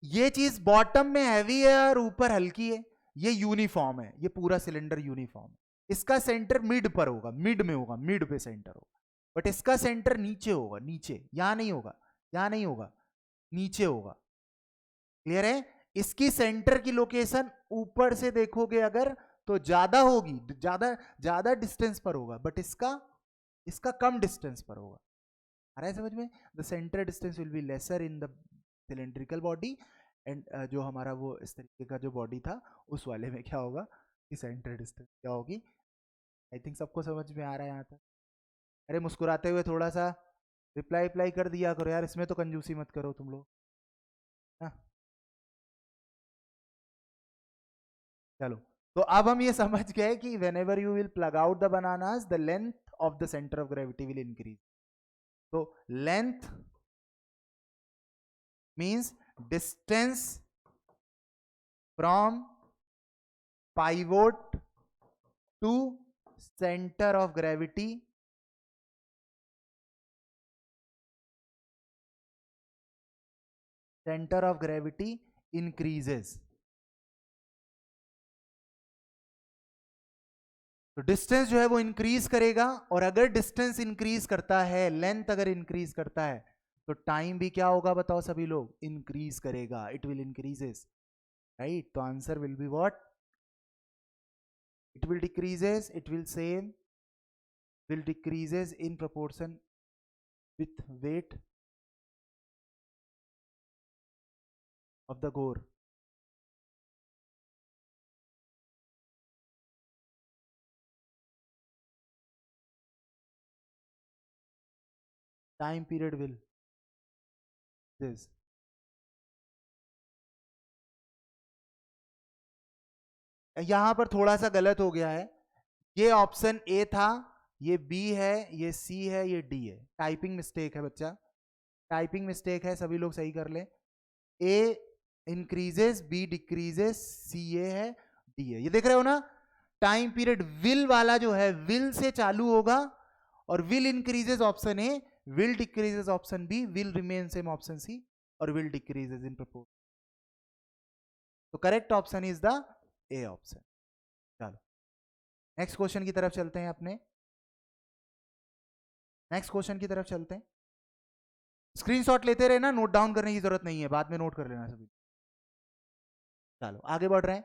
ये चीज बॉटम में हैवी है और ऊपर हल्की है, ये यूनिफॉर्म है, ये पूरा सिलेंडर यूनिफॉर्म है। इसका सेंटर मिड पर होगा, मिड में होगा, मिड पे सेंटर होगा, बट इसका सेंटर नीचे होगा, नीचे, यहां नहीं होगा, यहां नहीं होगा, नीचे होगा। क्लियर है? इसकी सेंटर की लोकेशन ऊपर से देखोगे अगर तो ज्यादा होगी, ज्यादा ज्यादा डिस्टेंस पर होगा, बट इसका इसका कम डिस्टेंस पर होगा। आ रहा है समझ में? The centre distance will be lesser in the cylindrical body and जो हमारा वो इस तरीके का जो बॉडी था उस वाले में क्या होगा कि सेंटर डिस्टेंस क्या होगी। आई थिंक सबको समझ में आ रहा है यहाँ तक? अरे मुस्कुराते हुए थोड़ा सा रिप्लाई अप्लाई कर दिया करो यार, इसमें तो कंजूसी मत करो तुम लोग। हाँ, चलो। तो अब हम ये समझ गए कि whenever you will plug out the bananas the length of the centre of gravity will increase. तो length means distance from pivot to center of gravity increases। तो डिस्टेंस जो है वो इंक्रीज करेगा, और अगर डिस्टेंस इंक्रीज करता है, लेंथ अगर इंक्रीज करता है, तो टाइम भी क्या होगा बताओ सभी लोग? इंक्रीज करेगा, इट विल इंक्रीजेस, राइट? तो answer will be what? It will decreases, it will same, will decreases in proportion with weight of the gore। time period will this। यहां पर थोड़ा सा गलत हो गया है, ये ऑप्शन ए था, ये बी है, ये सी है, ये डी है। टाइपिंग मिस्टेक है बच्चा, टाइपिंग मिस्टेक है, सभी लोग सही कर ले। ए इंक्रीजेस, बी डिक्रीजेस, सी ए है, डी है। ये देख रहे हो ना? टाइम पीरियड विल वाला जो है विल से चालू होगा, और will increases option A, will decreases option B, will remain same option C, और विल डिक्रीजेस इन प्रपोर्शन। तो correct option is the A option. चलो नेक्स्ट क्वेश्चन की तरफ चलते हैं अपने, नेक्स्ट क्वेश्चन की तरफ चलते हैं। स्क्रीनशॉट लेते रहे ना, नोट डाउन करने की जरूरत नहीं है, बाद में नोट कर लेना सभी। चलो आगे बढ़ रहे हैं।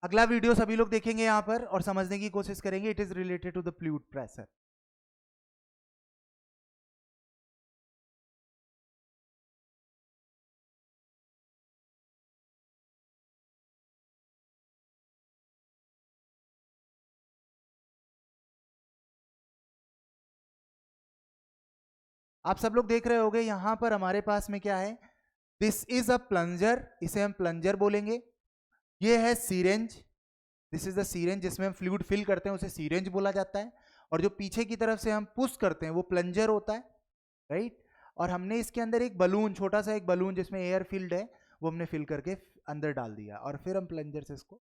अगला वीडियो सभी लोग देखेंगे यहाँ पर और समझने की कोशिश करेंगे. It is related to the fluid pressure. आप सब लोग देख रहे होंगे यहां पर हमारे पास में क्या है. दिस इज अ प्लंजर, इसे हम प्लंजर बोलेंगे. ये है syringe, this is the syringe जिसमें हम फ्लूइड फिल करते हैं, उसे सीरेंज बोला जाता है. और जो पीछे की तरफ से हम पुश करते हैं वो प्लंजर होता है, राइट. और हमने इसके अंदर एक बलून, छोटा सा एक बलून जिसमें एयर फिल्ड है, वो हमने फिल करके अंदर डाल दिया और फिर हम प्लंजर से इसको.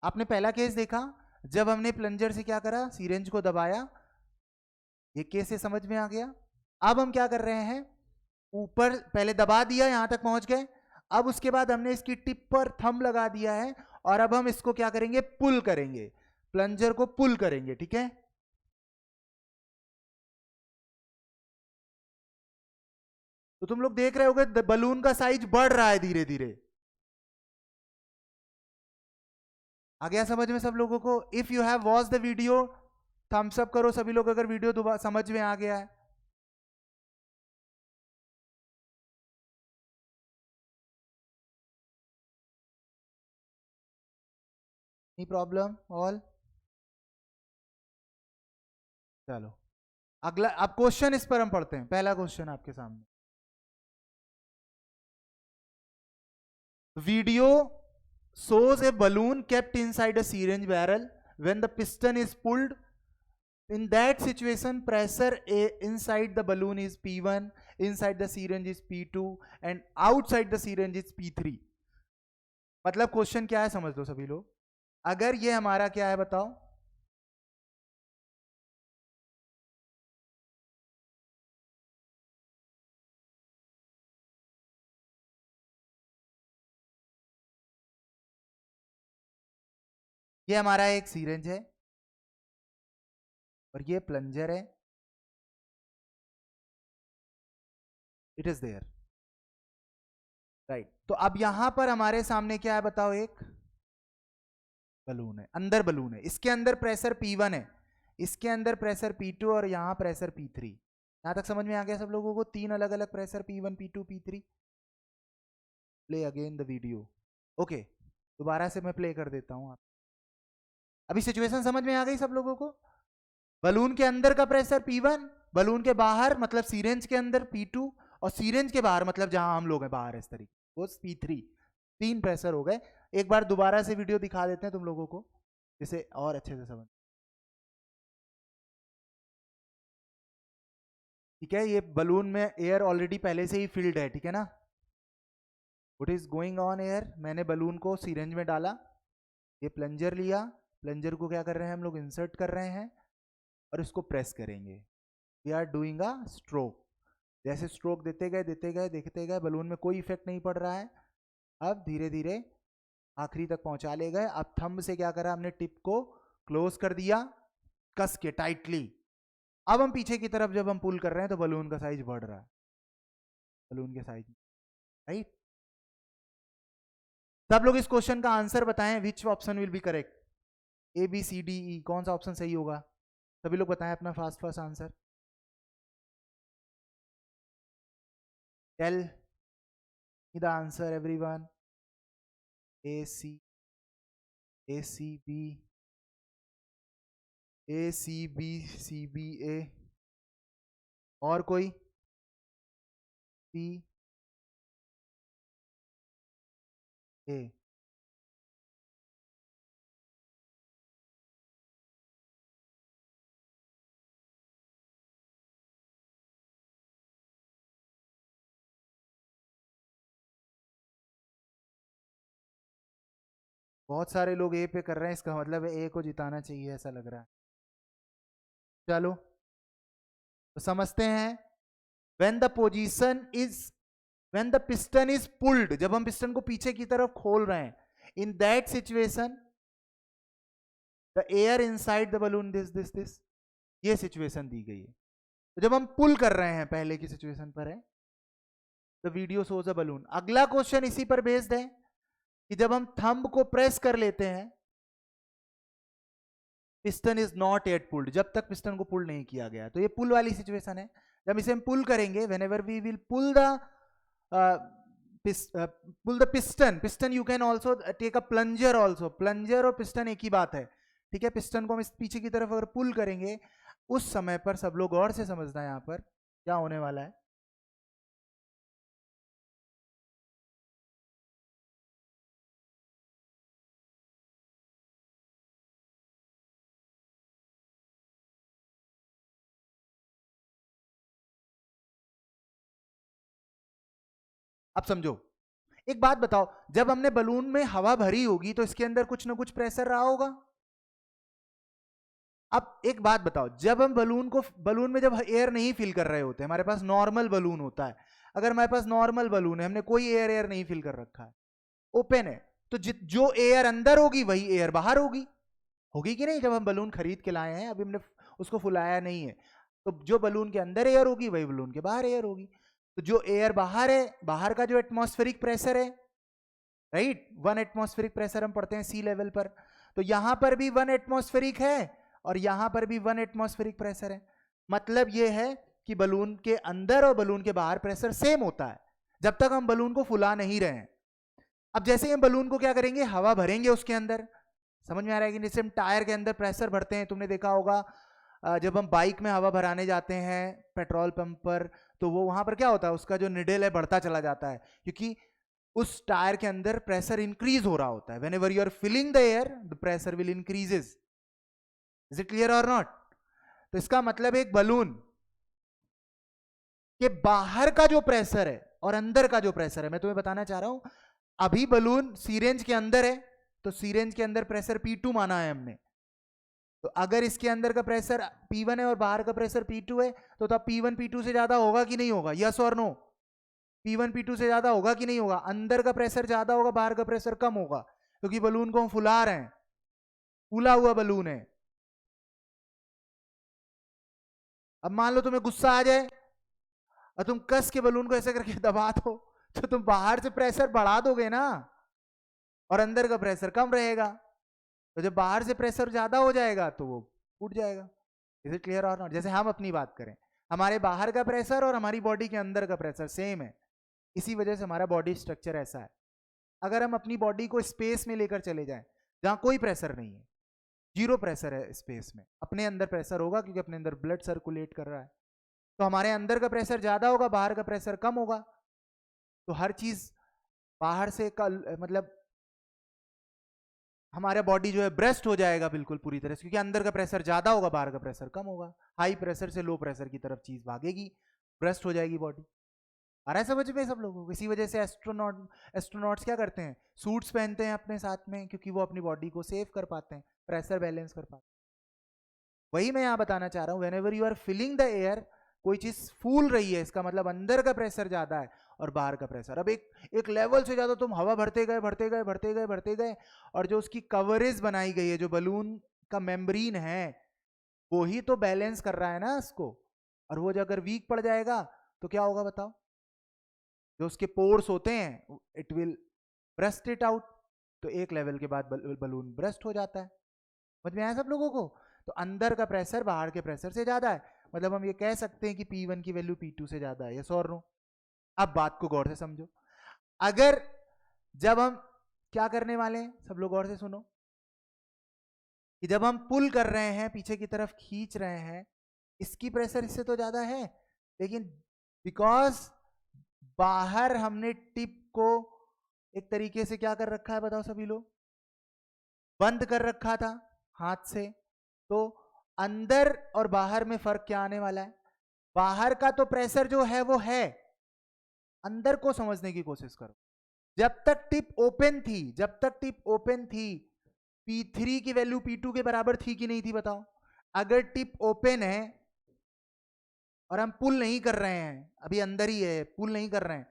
आपने पहला केस देखा जब हमने प्लंजर से क्या करा, सीरेंज को दबाया. ये केस से समझ में आ गया. अब हम क्या कर रहे हैं, ऊपर पहले दबा दिया, यहां तक पहुंच गए. अब उसके बाद हमने इसकी टिप पर थंब लगा दिया है और अब हम इसको क्या करेंगे, पुल करेंगे, प्लंजर को पुल करेंगे. ठीक है. तो तुम लोग देख रहे होगे बलून का साइज बढ़ रहा है धीरे धीरे. आ गया समझ में सब लोगों को? If you have watch the video Thums up करो सभी लोग अगर वीडियो दोबारा समझ में आ गया है. नहीं प्रॉब्लम ऑल. चलो अगला, अब क्वेश्चन इस पर हम पढ़ते हैं. पहला क्वेश्चन आपके सामने. Video shows a balloon kept inside a syringe barrel. When the piston is pulled, in that situation pressure inside the balloon is P1, inside the syringe is P2 and outside the syringe is P3. मतलब question क्या है समझ लो सभी लोग. अगर ये हमारा क्या है बताओ, ये हमारा एक सीरेंज है और ये प्लंजर है. It is there, right. तो अब यहां पर हमारे सामने क्या है बताओ, एक बलून है, अंदर बलून है, इसके अंदर प्रेशर P1 है, इसके अंदर प्रेशर P2 और यहां प्रेशर P3. यहां तक समझ में आ गया सब लोगों को? तीन अलग अलग pressure P1 P2 P3. Play again the video. Okay, दोबारा से मैं प्ले कर देता हूं. आप अभी सिचुएशन समझ में आ गई सब लोगों को? बलून के अंदर का प्रेशर P1, बलून के बाहर मतलब सीरेंज के अंदर P2 और सीरेंज के बाहर मतलब जहां हम लोग हैं बाहर इस तरीके वो P3. तीन प्रेशर हो गए. एक बार दोबारा से वीडियो दिखा देते हैं तुम लोगों को जिसे और अच्छे से समझ. ठीक है, ये बलून में एयर ऑलरेडी पहले से ही फिल्ड है. ठीक है ना. What is going on air, मैंने बलून को सीरेंज में डाला, ये प्लंजर लिया, प्लंजर को क्या कर रहे हैं हम लोग, इंसर्ट कर रहे हैं और इसको प्रेस करेंगे. We are doing a stroke. जैसे स्ट्रोक देते गए देखते गए, बलून में कोई इफेक्ट नहीं पड़ रहा है. अब धीरे धीरे आखिरी तक पहुंचा ले गए. अब थंब से क्या करा हमने, टिप को क्लोज कर दिया कस के टाइटली. अब हम पीछे की तरफ जब हम पुल कर रहे हैं तो बलून का साइज बढ़ रहा है, बलून के साइज, राइट. सब लोग इस क्वेश्चन का आंसर बताएं. Which option will B correct, ABCDE, कौन सा ऑप्शन सही होगा? सभी लोग बताएं अपना fast fast answer. Tell me the answer everyone. ACB, CBA, और कोई? PA. बहुत सारे लोग ए पे कर रहे हैं, इसका मतलब ए को जिताना चाहिए ऐसा लग रहा है. चलो तो समझते हैं. when the position is when the piston is pulled, जब हम पिस्टन को पीछे की तरफ खोल रहे हैं, in that situation the air inside the balloon this, ये सिचुएशन दी गई है। तो जब हम पुल कर रहे हैं, पहले की सिचुएशन पर है, the video shows a balloon. अगला क्वेश्चन इसी पर बेस्ड है कि जब हम थंब को प्रेस कर लेते हैं, piston is not yet pulled, जब तक पिस्टन को पुल नहीं किया गया, तो ये पुल वाली सिचुएशन है। जब इसे हम पुल करेंगे, whenever we will pull the piston you can also take a plunger also, plunger और पिस्टन एक ही बात है, ठीक है। पिस्टन को हम इस पीछे की तरफ अगर पुल करेंगे, उस समय पर सब लोग गौर से समझना है यहाँ पर क्या होने वाला है। अब समझो, एक बात बताओ, जब हमने बलून में हवा भरी होगी तो इसके अंदर कुछ ना कुछ प्रेशर रहा होगा। अब एक बात बताओ, जब हम बलून में जब एयर नहीं फिल कर रहे होते, हमारे पास नॉर्मल बलून होता है, अगर हमारे पास नॉर्मल बलून है, हमने कोई एयर नहीं फिल कर रखा है, ओपन है, तो जो एयर अंदर होगी वही एयर बाहर होगी कि नहीं। जब हम बलून खरीद के लाए हैं, अभी हमने उसको फुलाया नहीं है, तो जो बलून के अंदर एयर होगी वही बलून के बाहर एयर होगी। तो जो एयर बाहर है, बाहर का जो एटमॉस्फेरिक प्रेशर है, राइट, 1 एटमॉस्फेरिक प्रेशर हम पढ़ते हैं सी लेवल पर, तो यहां पर भी 1 एटमॉस्फेरिक है और यहां पर भी 1 एटमॉस्फेरिक प्रेशर है। मतलब यह है कि बलून के अंदर और बलून के बाहर प्रेशर सेम होता है, जब तक हम बलून को फुला नहीं रहे हैं। अब जैसे हम बलून को क्या करेंगे, हवा भरेंगे उसके अंदर, समझ में आ रहा है कि जैसे हम टायर के अंदर प्रेशर भरते हैं, तुमने देखा होगा जब हम बाइक में हवा भराने जाते हैं पेट्रोल पंप पर, तो वो वहां पर क्या होता है, उसका जो निडल है बढ़ता चला जाता है, क्योंकि उस टायर के अंदर प्रेशर इंक्रीज हो रहा होता है। Whenever you are filling the air, the pressure will increases. Is it clear और नॉट? तो इसका मतलब एक बलून के बाहर का जो प्रेशर है और अंदर का जो प्रेशर है, मैं तुम्हें बताना चाह रहा हूं। अभी बलून सीरेंज के अंदर है, तो सीरेंज के अंदर प्रेशर P2 माना है हमने, तो अगर इसके अंदर का प्रेशर P1 है और बाहर का प्रेशर P2 है, तो तब P1 P2 से ज्यादा होगा कि नहीं होगा, यस और नो? P1 P2 से ज्यादा होगा कि नहीं होगा? अंदर का प्रेशर ज्यादा होगा, बाहर का प्रेशर कम होगा, क्योंकि बलून को हम फुला रहे हैं, फूला हुआ बलून है। अब मान लो तुम्हें गुस्सा आ जाए और तुम कस के बलून को ऐसे करके दबा दो, तो तुम बाहर से प्रेशर बढ़ा दोगे ना, और अंदर का प्रेशर कम रहेगा, तो जब बाहर से प्रेशर ज्यादा हो जाएगा तो वो फूट जाएगा। इज इट क्लियर और नॉट? जैसे हम अपनी बात करें, हमारे बाहर का प्रेशर और हमारी बॉडी के अंदर का प्रेशर सेम है, इसी वजह से हमारा बॉडी स्ट्रक्चर ऐसा है। अगर हम अपनी बॉडी को स्पेस में लेकर चले जाएं जहां कोई प्रेशर नहीं है, जीरो प्रेशर है स्पेस में, अपने अंदर प्रेशर होगा क्योंकि अपने अंदर ब्लड सर्कुलेट कर रहा है, तो हमारे अंदर का प्रेशर ज्यादा होगा, बाहर का प्रेशर कम होगा। तो हर चीज बाहर से मतलब हमारा बॉडी जो है ब्रेस्ट हो जाएगा बिल्कुल पूरी तरह से, क्योंकि अंदर का प्रेशर ज्यादा होगा, बाहर का प्रेशर कम होगा। हाई प्रेशर से लो प्रेशर की तरफ चीज भागेगी, ब्रेस्ट हो जाएगी बॉडी। आ रहा है समझ में सब लोगों को? इसी वजह से एस्ट्रोनॉट्स क्या करते हैं, सूट्स पहनते हैं अपने साथ में, क्योंकि वो अपनी बॉडी को सेव कर पाते हैं, प्रेशर बैलेंस कर पाते हैं। वही मैं यहाँ बताना चाह रहा हूँ, whenever you are filling the air, कोई चीज फूल रही है, इसका मतलब अंदर का प्रेशर ज्यादा है और बाहर का प्रेशर। अब एक लेवल से ज्यादा तुम हवा भरते गए, और जो उसकी कवरेज बनाई गई है, जो बलून का मेम्ब्रेन है, वो ही तो बैलेंस कर रहा है ना इसको, और वो अगर वीक पड़ जाएगा तो क्या होगा बताओ? जो उसके पोर्स होते हैं, it will burst it out, तो एक लेवल के बाद बलून ब्रस्ट हो जाता है। समझ में आया सब लोगों को? तो अंदर का प्रेशर बाहर के प्रेशर से ज्यादा है, मतलब हम ये कह सकते हैं कि P1 की वैल्यू P2 से ज्यादा है, यस और नो? अब बात को गौर से समझो, अगर जब हम क्या करने वाले हैं, सब लोग गौर से सुनो, कि जब हम पुल कर रहे हैं, पीछे की तरफ खींच रहे हैं, इसकी प्रेशर इससे तो ज्यादा है, लेकिन बिकॉज बाहर हमने टिप को एक तरीके से क्या कर रखा है बताओ सभी लोग, बंद कर रखा था हाथ से, तो अंदर और बाहर में फर्क क्या आने वाला है? बाहर का तो प्रेशर जो है वो है, अंदर को समझने की कोशिश करो। जब तक टिप ओपन थी, P3 की वैल्यू P2 के बराबर थी कि नहीं थी बताओ? अगर टिप ओपन है और हम पुल नहीं कर रहे हैं, अभी अंदर ही है, पुल नहीं कर रहे हैं,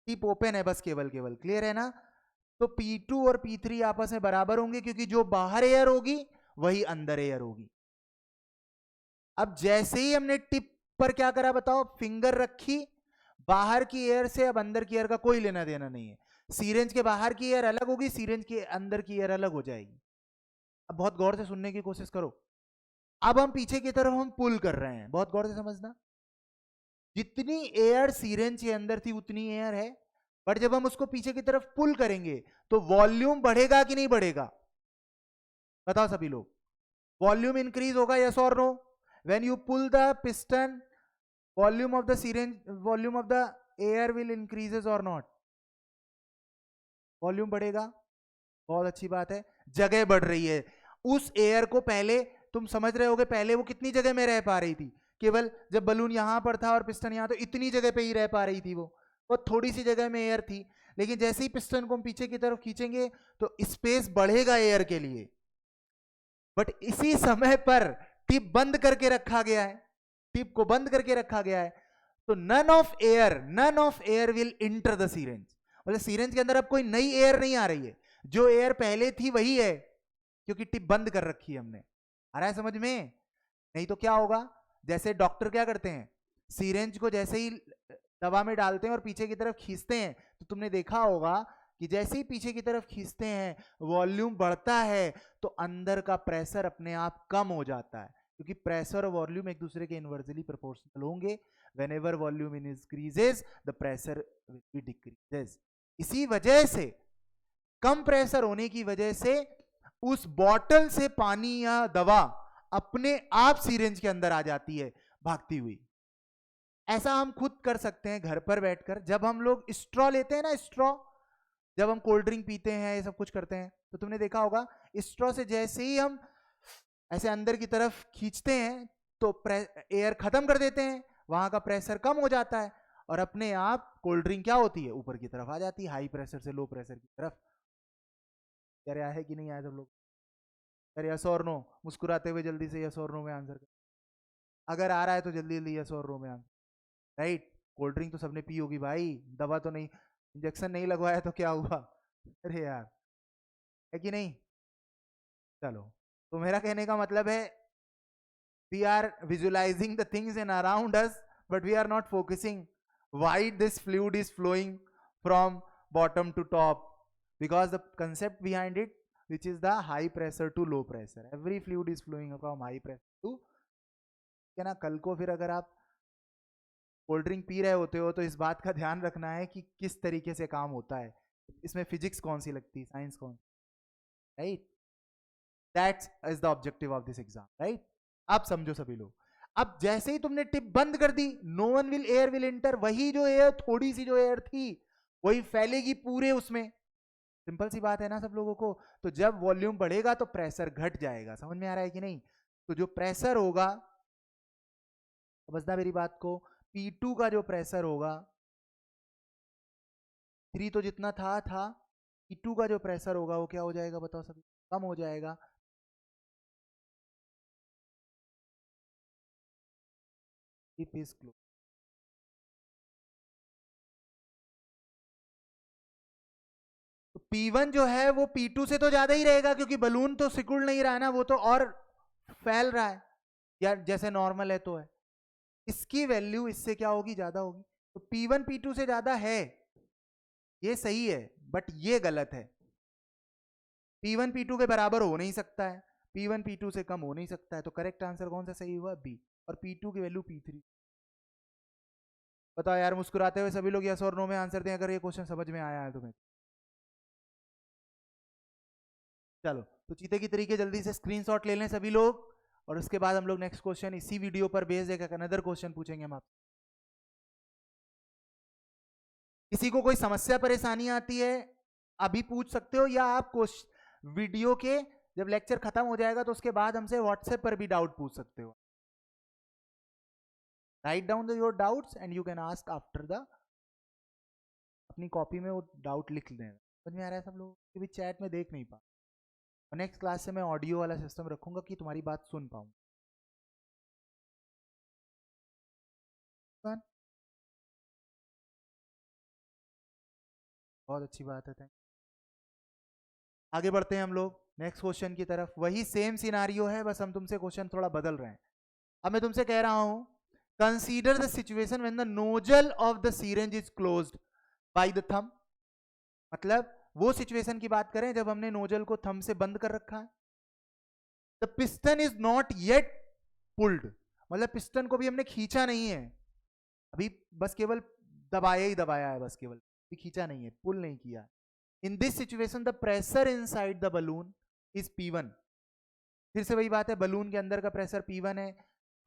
टिप ओपन है बस, केवल क्लियर है ना? तो P2 और P3 आपस में बराबर होंगे, क्योंकि जो बाहर एयर होगी वही अंदर एयर होगी। अब जैसे ही हमने टिप पर क्या करा बताओ, फिंगर रखी, बाहर की एयर से अब अंदर की एयर का कोई लेना देना नहीं है। सीरेंज के बाहर की एयर अलग होगी, सीरेंज के अंदर की एयर अलग हो जाएगी। अब बहुत गौर से सुनने की कोशिश करो। अब हम पीछे की तरफ हम पुल कर रहे हैं, बहुत गौर से समझना। जितनी एयर सीरेंज के अंदर थी उतनी एयर है, बट जब हम उसको पीछे की तरफ पुल करेंगे तो वॉल्यूम बढ़ेगा कि नहीं बढ़ेगा? बताओ सभी लोग, वॉल्यूम इंक्रीज होगा यस और no? When you pull the piston, volume of the syringe, volume of the air will increases और नॉट? वॉल्यूम बढ़ेगा, बहुत अच्छी बात है। जगह बढ़ रही है, उस एयर को पहले तुम समझ रहे होगे, पहले वो कितनी जगह में रह पा रही थी? केवल जब बलून यहां पर था और पिस्टन यहां, तो इतनी जगह पे ही रह पा रही थी वो थोड़ी सी जगह में एयर थी। लेकिन जैसे ही पिस्टन को हम पीछे की तरफ खींचेंगे तो स्पेस बढ़ेगा एयर के लिए, बट इसी समय पर टिप बंद करके रखा गया है, टिप को बंद करके रखा गया है, तो none of air will enter the syringe. मतलब सीरेंज के अंदर अब कोई नई एयर नहीं आ रही है, जो एयर पहले थी वही है, क्योंकि टिप बंद कर रखी है हमने। आ रहा है समझ में? नहीं तो क्या होगा, जैसे डॉक्टर क्या करते हैं, सीरेंज को जैसे ही दवा में डालते हैं और पीछे की तरफ खींचते हैं, तो तुमने देखा होगा कि जैसे ही पीछे की तरफ खींचते हैं वॉल्यूम बढ़ता है तो अंदर का प्रेशर अपने आप कम हो जाता है, क्योंकि प्रेशर और वॉल्यूम एक दूसरे के इनवर्सली प्रोपोर्शनल होंगे। whenever volume increases the pressure will be decreases। इसी वजह से कम प्रेशर होने की वजह से उस बॉटल से पानी या दवा अपने आप सीरेंज के अंदर आ जाती है भागती हुई। ऐसा हम खुद कर सकते हैं घर पर बैठकर। जब हम लोग स्ट्रॉ लेते हैं ना, स्ट्रॉ, जब हम कोल्ड ड्रिंक पीते हैं, ये सब कुछ करते हैं, तो तुमने देखा होगा स्ट्रॉ से जैसे ही हम ऐसे अंदर की तरफ खींचते हैं तो एयर खत्म कर देते हैं, वहां का प्रेशर कम हो जाता है और अपने आप कोल्ड ड्रिंक क्या होती है, ऊपर की तरफ आ जाती है, हाई प्रेशर से लो प्रेशर की तरफ। क्या आया है कि नहीं आया सब लोग? अरे यस और नो, मुस्कुराते हुए जल्दी से यस और नो में आंसर कर। अगर आ रहा है तो जल्दी जल्दी यस और नो में आंसर। राइट, कोल्ड ड्रिंक तो सबने पी होगी भाई, दवा तो नहीं, इंजेक्शन नहीं लगवाया तो क्या हुआ? अरे यार, है कि नहीं? चलो, तो मेरा कहने का मतलब है we are visualizing the things in around us, but we are not focusing why this fluid is flowing from bottom to top, because the concept behind it, which is the high pressure to low pressure, every fluid is flowing from high pressure to, है ना? कल को फिर अगर आप cold drink P रहे होते हो तो इस बात का ध्यान रखना है कि किस तरीके से काम होता है, इसमें फिजिक्स कौन सी लगती है, साइंस कौन, right? That's is the objective of this exam, right? आप समझो सभी लोग। अब जैसे ही तुमने टिप बंद कर दी, no one will air will enter, वही जो एयर, थोड़ी सी जो एयर थी वही फैलेगी पूरे उसमें। सिंपल सी बात है ना सब लोगों को? तो जब वॉल्यूम बढ़ेगा तो प्रेशर घट जाएगा। समझ में आ रहा है कि नहीं? तो जो प्रेशर होगा, समझना मेरी बात को, P2 का जो प्रेशर होगा, 3 तो जितना था, P2 का जो प्रेशर होगा वो क्या हो जाएगा बताओ सभी? कम हो जाएगा। Tip is close. तो P1 जो है वो P2 से तो ज्यादा ही रहेगा, क्योंकि बलून तो सिकुड़ नहीं रहा है ना, वो तो और फैल रहा है, या जैसे नॉर्मल है तो है, इसकी वैल्यू इससे क्या होगी, ज्यादा होगी। तो P1 P2 से ज्यादा है, ये सही है, बट ये गलत है। P1 P2 के बराबर हो नहीं सकता है, P1 P2 से कम हो नहीं सकता है, तो करेक्ट आंसर कौन सा सही हुआ? बी। और P2 की वैल्यू P3। बताओ यार, मुस्कुराते हुए सभी लोग यस और नो में आंसर दें अगर ये क्वेश्चन समझ में आया है तुम्हें। चलो, तो चीते की तरीके जल्दी से स्क्रीनशॉट ले लें सभी लोग, और उसके बाद हम लोग नेक्स्ट क्वेश्चन इसी वीडियो पर बेस्ड एक अनदर क्वेश्चन पूछेंगे हम आपसे। किसी को कोई समस्या परेशानी आती है अभी पूछ सकते हो, या आप वीडियो के जब लेक्चर खत्म हो जाएगा तो उसके बाद हमसे व्हाट्सएप पर भी डाउट पूछ सकते हो। Write down your doubts and you can ask after the, अपनी कॉपी में वो डाउट लिख लेना। समझ में आ रहा है सब लोग? भी चैट में देख नहीं पा, नेक्स्ट क्लास से मैं ऑडियो वाला सिस्टम रखूंगा कि तुम्हारी बात सुन पाऊँ। बहुत अच्छी बात है, थैंक। आगे बढ़ते हैं हम लोग। नेक्स्ट क्वेश्चन की तरफ, वही सेम सिनारियो है, बस हम तुमसे क्वेश्चन थोड़ा बदल रहे हैं। अब मैं तुमसे कह रहा हूं, consider the situation when the nozzle of the syringe is closed by the thumb. मतलब वो सिचुएशन की बात करें जब हमने नोजल को थंब से बंद कर रखा है। The piston is not yet pulled, मतलब पिस्टन को भी हमने खींचा नहीं है अभी, बस केवल दबाया ही दबाया है, बस केवल खींचा नहीं है, पुल नहीं किया। In this situation the pressure inside the balloon is P1। फिर से वही बात है, बलून के अंदर का प्रेशर P1 है,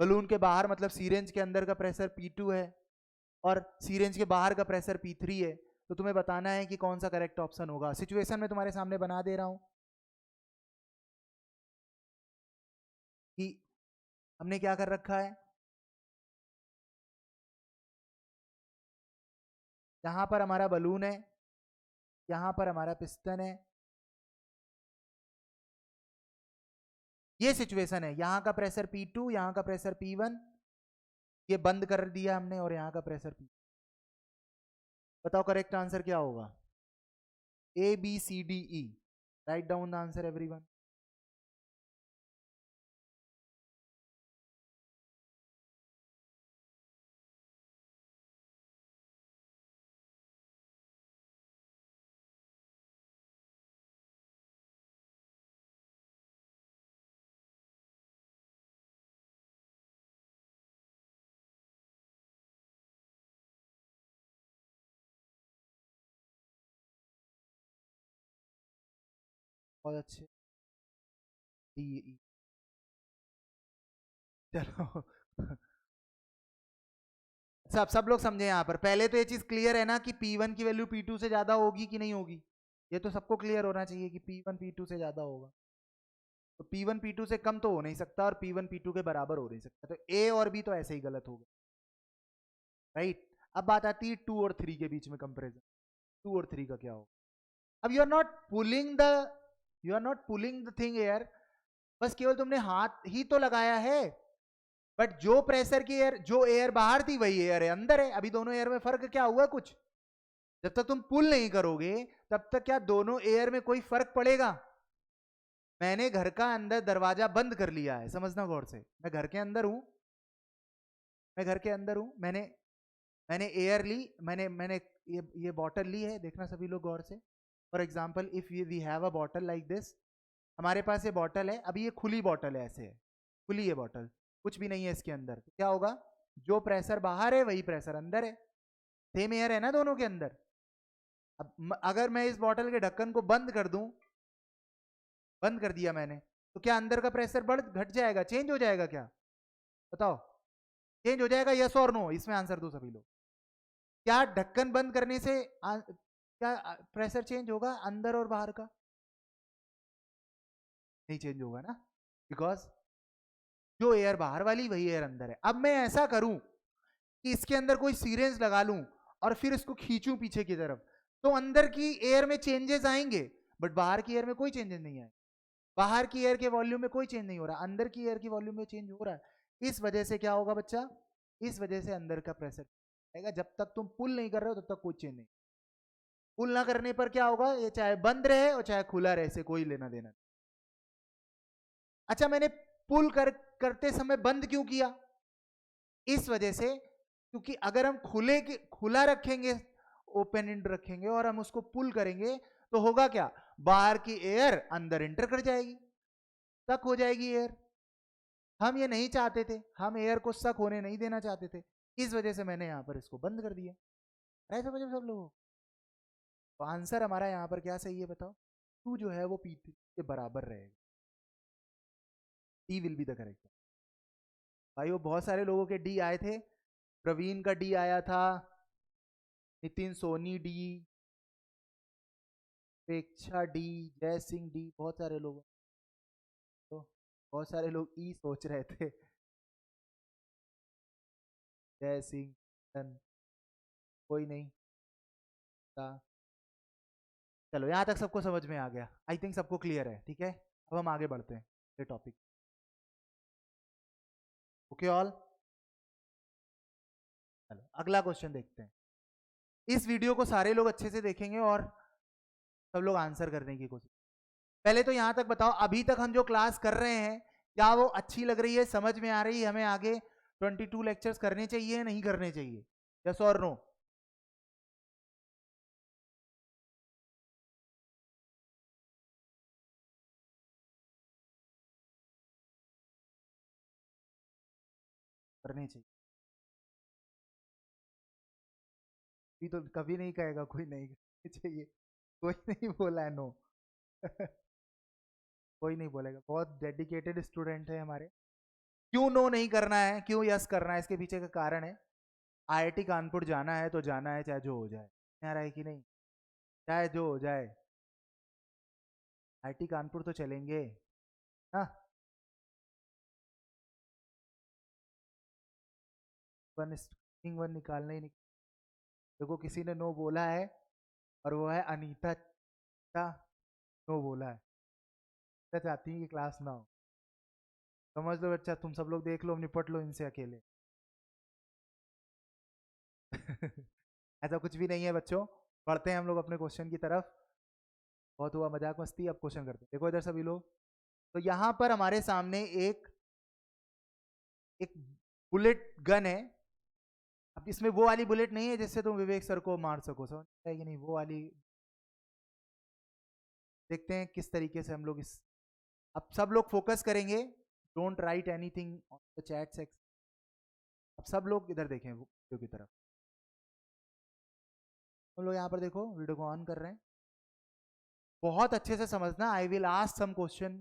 बलून के बाहर मतलब सीरेंज के अंदर का प्रेशर P2 है, और सीरेंज के बाहर का प्रेशर P3 है। तो तुम्हें बताना है कि कौन सा करेक्ट ऑप्शन होगा। सिचुएशन में तुम्हारे सामने बना दे रहा हूं कि हमने क्या कर रखा है, यहां पर हमारा बलून है, यहां पर हमारा पिस्टन है, ये सिचुएशन है, यहां का प्रेशर P2, यहां का प्रेशर P1, ये बंद कर दिया हमने, और यहां का प्रेशर P। बताओ करेक्ट आंसर क्या होगा। ABCDE, write down the answer everyone. बहुत अच्छे, DE, चलो सब लोग समझे यहाँ पर। पहले तो ये चीज क्लियर है ना कि P1 की वैल्यू P2 से ज्यादा होगी कि नहीं होगी, ये तो सबको क्लियर होना चाहिए कि P1 P2 से ज्यादा होगा। तो P1 P2 से कम तो हो नहीं सकता, और P1 P2 के बराबर हो नहीं सकता, तो A और B तो ऐसे ही गलत होगा, राइट। अब बात आती है 2 और 3 के बीच में कंपेरिजन। 2 और 3 का क्या होगा। अब you are not pulling the thing air, बस केवल तुमने हाथ ही तो लगाया है, बट जो प्रेशर की एयर, जो एयर बाहर थी वही एयर है अंदर है। अभी दोनों एयर में फर्क क्या हुआ कुछ, जब तक तुम पुल नहीं करोगे तब तक क्या दोनों एयर में कोई फर्क पड़ेगा। मैंने घर का अंदर दरवाजा बंद कर लिया है, समझना गौर से, मैं घर के अंदर हूं, मैं घर के अंदर हूं, मैंने मैंने एयर ली, मैंने मैंने ये बॉटल ली है, देखना सभी लोग गौर से। For example if we have a bottle like this, हमारे पास ये बॉटल है, अभी ये खुली बॉटल है, ऐसे है खुली है बॉटल, कुछ भी नहीं है इसके अंदर, तो क्या होगा, जो प्रेशर बाहर है वही प्रेशर अंदर है, सेम एयर है ना दोनों के अंदर। अब अगर मैं इस बॉटल के ढक्कन को बंद कर दूं, बंद कर दिया मैंने, तो क्या अंदर का प्रेशर बढ़ घट जाएगा, चेंज हो जाएगा क्या, बताओ, चेंज हो जाएगा, यस और नो, इसमें आंसर दो सभी लोग। क्या ढक्कन बंद करने से क्या प्रेशर चेंज होगा अंदर और बाहर का, नहीं चेंज होगा ना, बिकॉज जो एयर बाहर वाली वही एयर अंदर है। अब मैं ऐसा करूं कि इसके अंदर कोई सीरेंज लगा लूं और फिर इसको खींचूं पीछे की तरफ, तो अंदर की एयर में चेंजेस आएंगे, बट बाहर की एयर में कोई चेंजेस नहीं आए। बाहर की एयर के वॉल्यूम में कोई चेंज नहीं हो रहा, अंदर की एयर की वॉल्यूम में चेंज हो रहा है। इस वजह से क्या होगा बच्चा, इस वजह से अंदर का प्रेशर आएगा। जब तक तुम पुल नहीं कर रहे हो तब तक कोई चेंज नहीं। पुल ना करने पर क्या होगा, ये चाहे बंद रहे और चाहे खुला रहे, से कोई लेना देना। अच्छा, मैंने पुल करते समय बंद क्यों किया, इस वजह से, क्योंकि अगर हम खुला रखेंगे, ओपन एंड रखेंगे और हम उसको पुल करेंगे, तो होगा क्या, बाहर की एयर अंदर एंटर कर जाएगी, सक हो जाएगी एयर। हम ये नहीं चाहते थे, हम एयर को सक होने नहीं देना चाहते थे, इस वजह से मैंने यहां पर इसको बंद कर दिया। ऐसा समझ सब लोगों, तो आंसर हमारा यहां पर क्या सही है बताओ, टू जो है वो P3 के बराबर रहेगा, D will be the correct. भाई वो बहुत सारे लोगों के डी आए थे, प्रवीण का डी आया था, नितिन सोनी डी, प्रेक्षा डी, जय सिंह डी, बहुत सारे लोग, तो बहुत सारे लोग ई सोच रहे थे, जय सिंह, कोई नहीं था। चलो यहाँ तक सबको समझ में आ गया, आई थिंक सबको क्लियर है, ठीक है। अब हम आगे बढ़ते हैं ये टॉपिक, ओके ऑल। चलो अगला क्वेश्चन देखते हैं। इस वीडियो को सारे लोग अच्छे से देखेंगे और सब लोग आंसर करने की कोशिश। पहले तो यहां तक बताओ, अभी तक हम जो क्लास कर रहे हैं क्या वो अच्छी लग रही है, समझ में आ रही है, हमें आगे 22 लेक्चर्स करने चाहिए नहीं करने चाहिए? यस और नो? करने चाहिए। ये तो कभी नहीं कहेगा कोई नहीं करने चाहिए, कोई नहीं बोला है नो। कोई नहीं बोलेगा, बहुत डेडिकेटेड स्टूडेंट है हमारे। क्यों नो नहीं करना है, क्यों यस करना है, इसके पीछे का कारण है, आईआईटी कानपुर जाना है तो जाना है, चाहे जो हो जाए। आ रहा है कि नहीं? चाहे जो हो जाए, आईआईटी कानपुर तो चलेंगे। हाँ, वन स्टिंग वन निकालना ही नहीं। देखो किसी ने नो बोला है और वो है अनीता चा, नो बोला है। क्या चाहती है कि क्लास ना हो? समझ लो बच्चा, तुम सब लोग देख लो, निपट लो इनसे अकेले। ऐसा कुछ भी नहीं है बच्चों। बढ़ते हैं हम लोग अपने क्वेश्चन की तरफ। बहुत हुआ मजाक मस्ती, अब क्वेश्चन करते हैं। देखो इधर सभी लोग, तो यहाँ पर हमारे सामने एक एक बुलेट गन है। अब इसमें वो वाली बुलेट नहीं है जिससे तुम विवेक सर को मार सको, समझ है कि नहीं? वो वाली। देखते हैं किस तरीके से हम लोग इस, अब सब लोग फोकस करेंगे। Don't write anything on the chat section. अब सब लोग इधर देखें वीडियो की तरफ। हम लोग यहाँ पर देखो, वीडियो को ऑन कर रहे हैं। बहुत अच्छे से समझना, I will ask some question.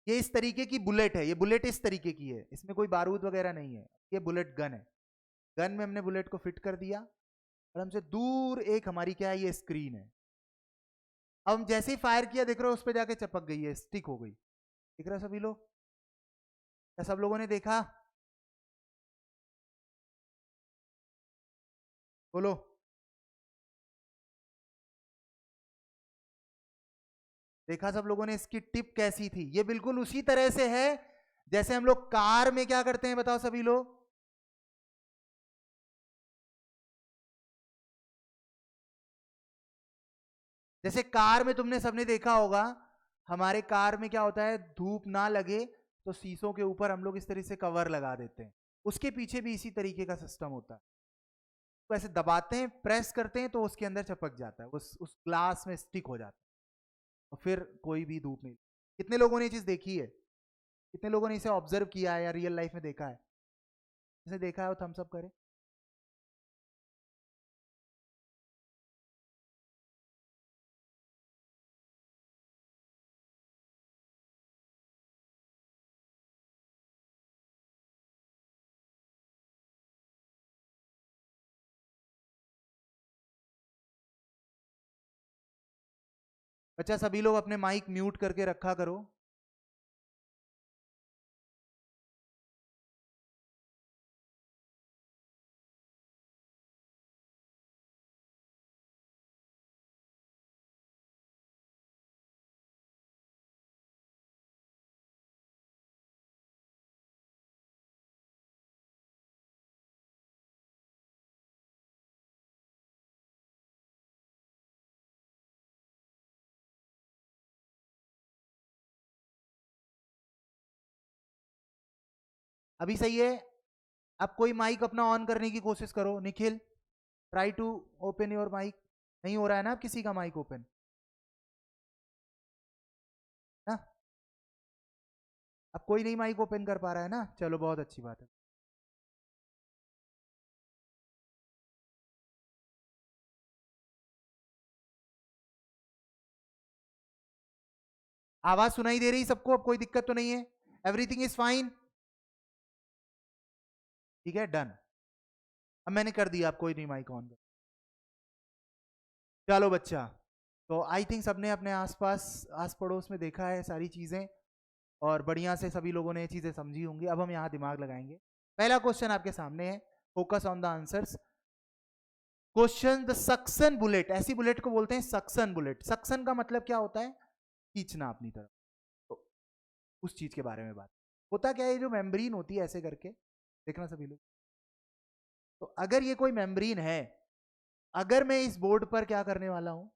ये इस तरीके की बुलेट है, ये बुलेट इस तरीके की है, इसमें कोई बारूद वगैरह नहीं है, ये बुलेट गन है। गन में हमने बुलेट को फिट कर दिया और हमसे दूर एक हमारी क्या है, ये स्क्रीन है। अब हम जैसे ही फायर किया, देख रहे हो उस पर जाके चपक गई है, स्टिक हो गई। देख रहे हो सभी लोग? क्या सब लोगों ने देखा? बोलो। देखा सब लोगों ने इसकी टिप कैसी थी? ये बिल्कुल उसी तरह से है जैसे हम लोग कार में क्या करते हैं, बताओ सभी लोग। जैसे कार में तुमने सबने देखा होगा, हमारे कार में क्या होता है, धूप ना लगे तो शीशों के ऊपर हम लोग इस तरह से कवर लगा देते हैं। उसके पीछे भी इसी तरीके का सिस्टम होता है। तो ऐसे दबाते हैं, प्रेस करते हैं तो उसके अंदर चिपक जाता है, उस ग्लास में स्टिक हो जाता है, और फिर कोई भी धूप नहीं। कितने लोगों ने ये चीज देखी है? कितने लोगों ने इसे ऑब्जर्व किया है या रियल लाइफ में देखा है? इसे देखा है वो थम्स अप करे। अच्छा, सभी लोग अपने माइक म्यूट करके रखा करो। अभी सही है? अब कोई माइक अपना ऑन करने की कोशिश करो। Nikhil, try to open your mic. नहीं हो रहा है ना अब किसी का माइक ओपन? ना, अब कोई नहीं माइक ओपन कर पा रहा है ना? चलो बहुत अच्छी बात है। आवाज सुनाई दे रही सबको? अब कोई दिक्कत तो नहीं है? Everything is fine? ठीक है, डन। अब मैंने कर दिया, अब कोई नहीं माइक ऑन कर। चलो बच्चा, तो आई थिंक सबने अपने आसपास आस पड़ोस में देखा है सारी चीजें, और बढ़िया से सभी लोगों ने ये चीजें समझी होंगी। अब हम यहाँ दिमाग लगाएंगे। पहला क्वेश्चन आपके सामने है, focus on the answers. Question, the suction bullet, ऐसी बुलेट को बोलते हैं सक्शन बुलेट। सक्शन का मतलब क्या होता है? खींचना अपनी तरफ। तो उस चीज के बारे में बात होता क्या है, ये जो मेम्ब्रेन होती है ऐसे करके, देखना सभी लोग, तो अगर ये कोई मेम्ब्रेन है, अगर मैं इस बोर्ड पर क्या करने वाला हूं,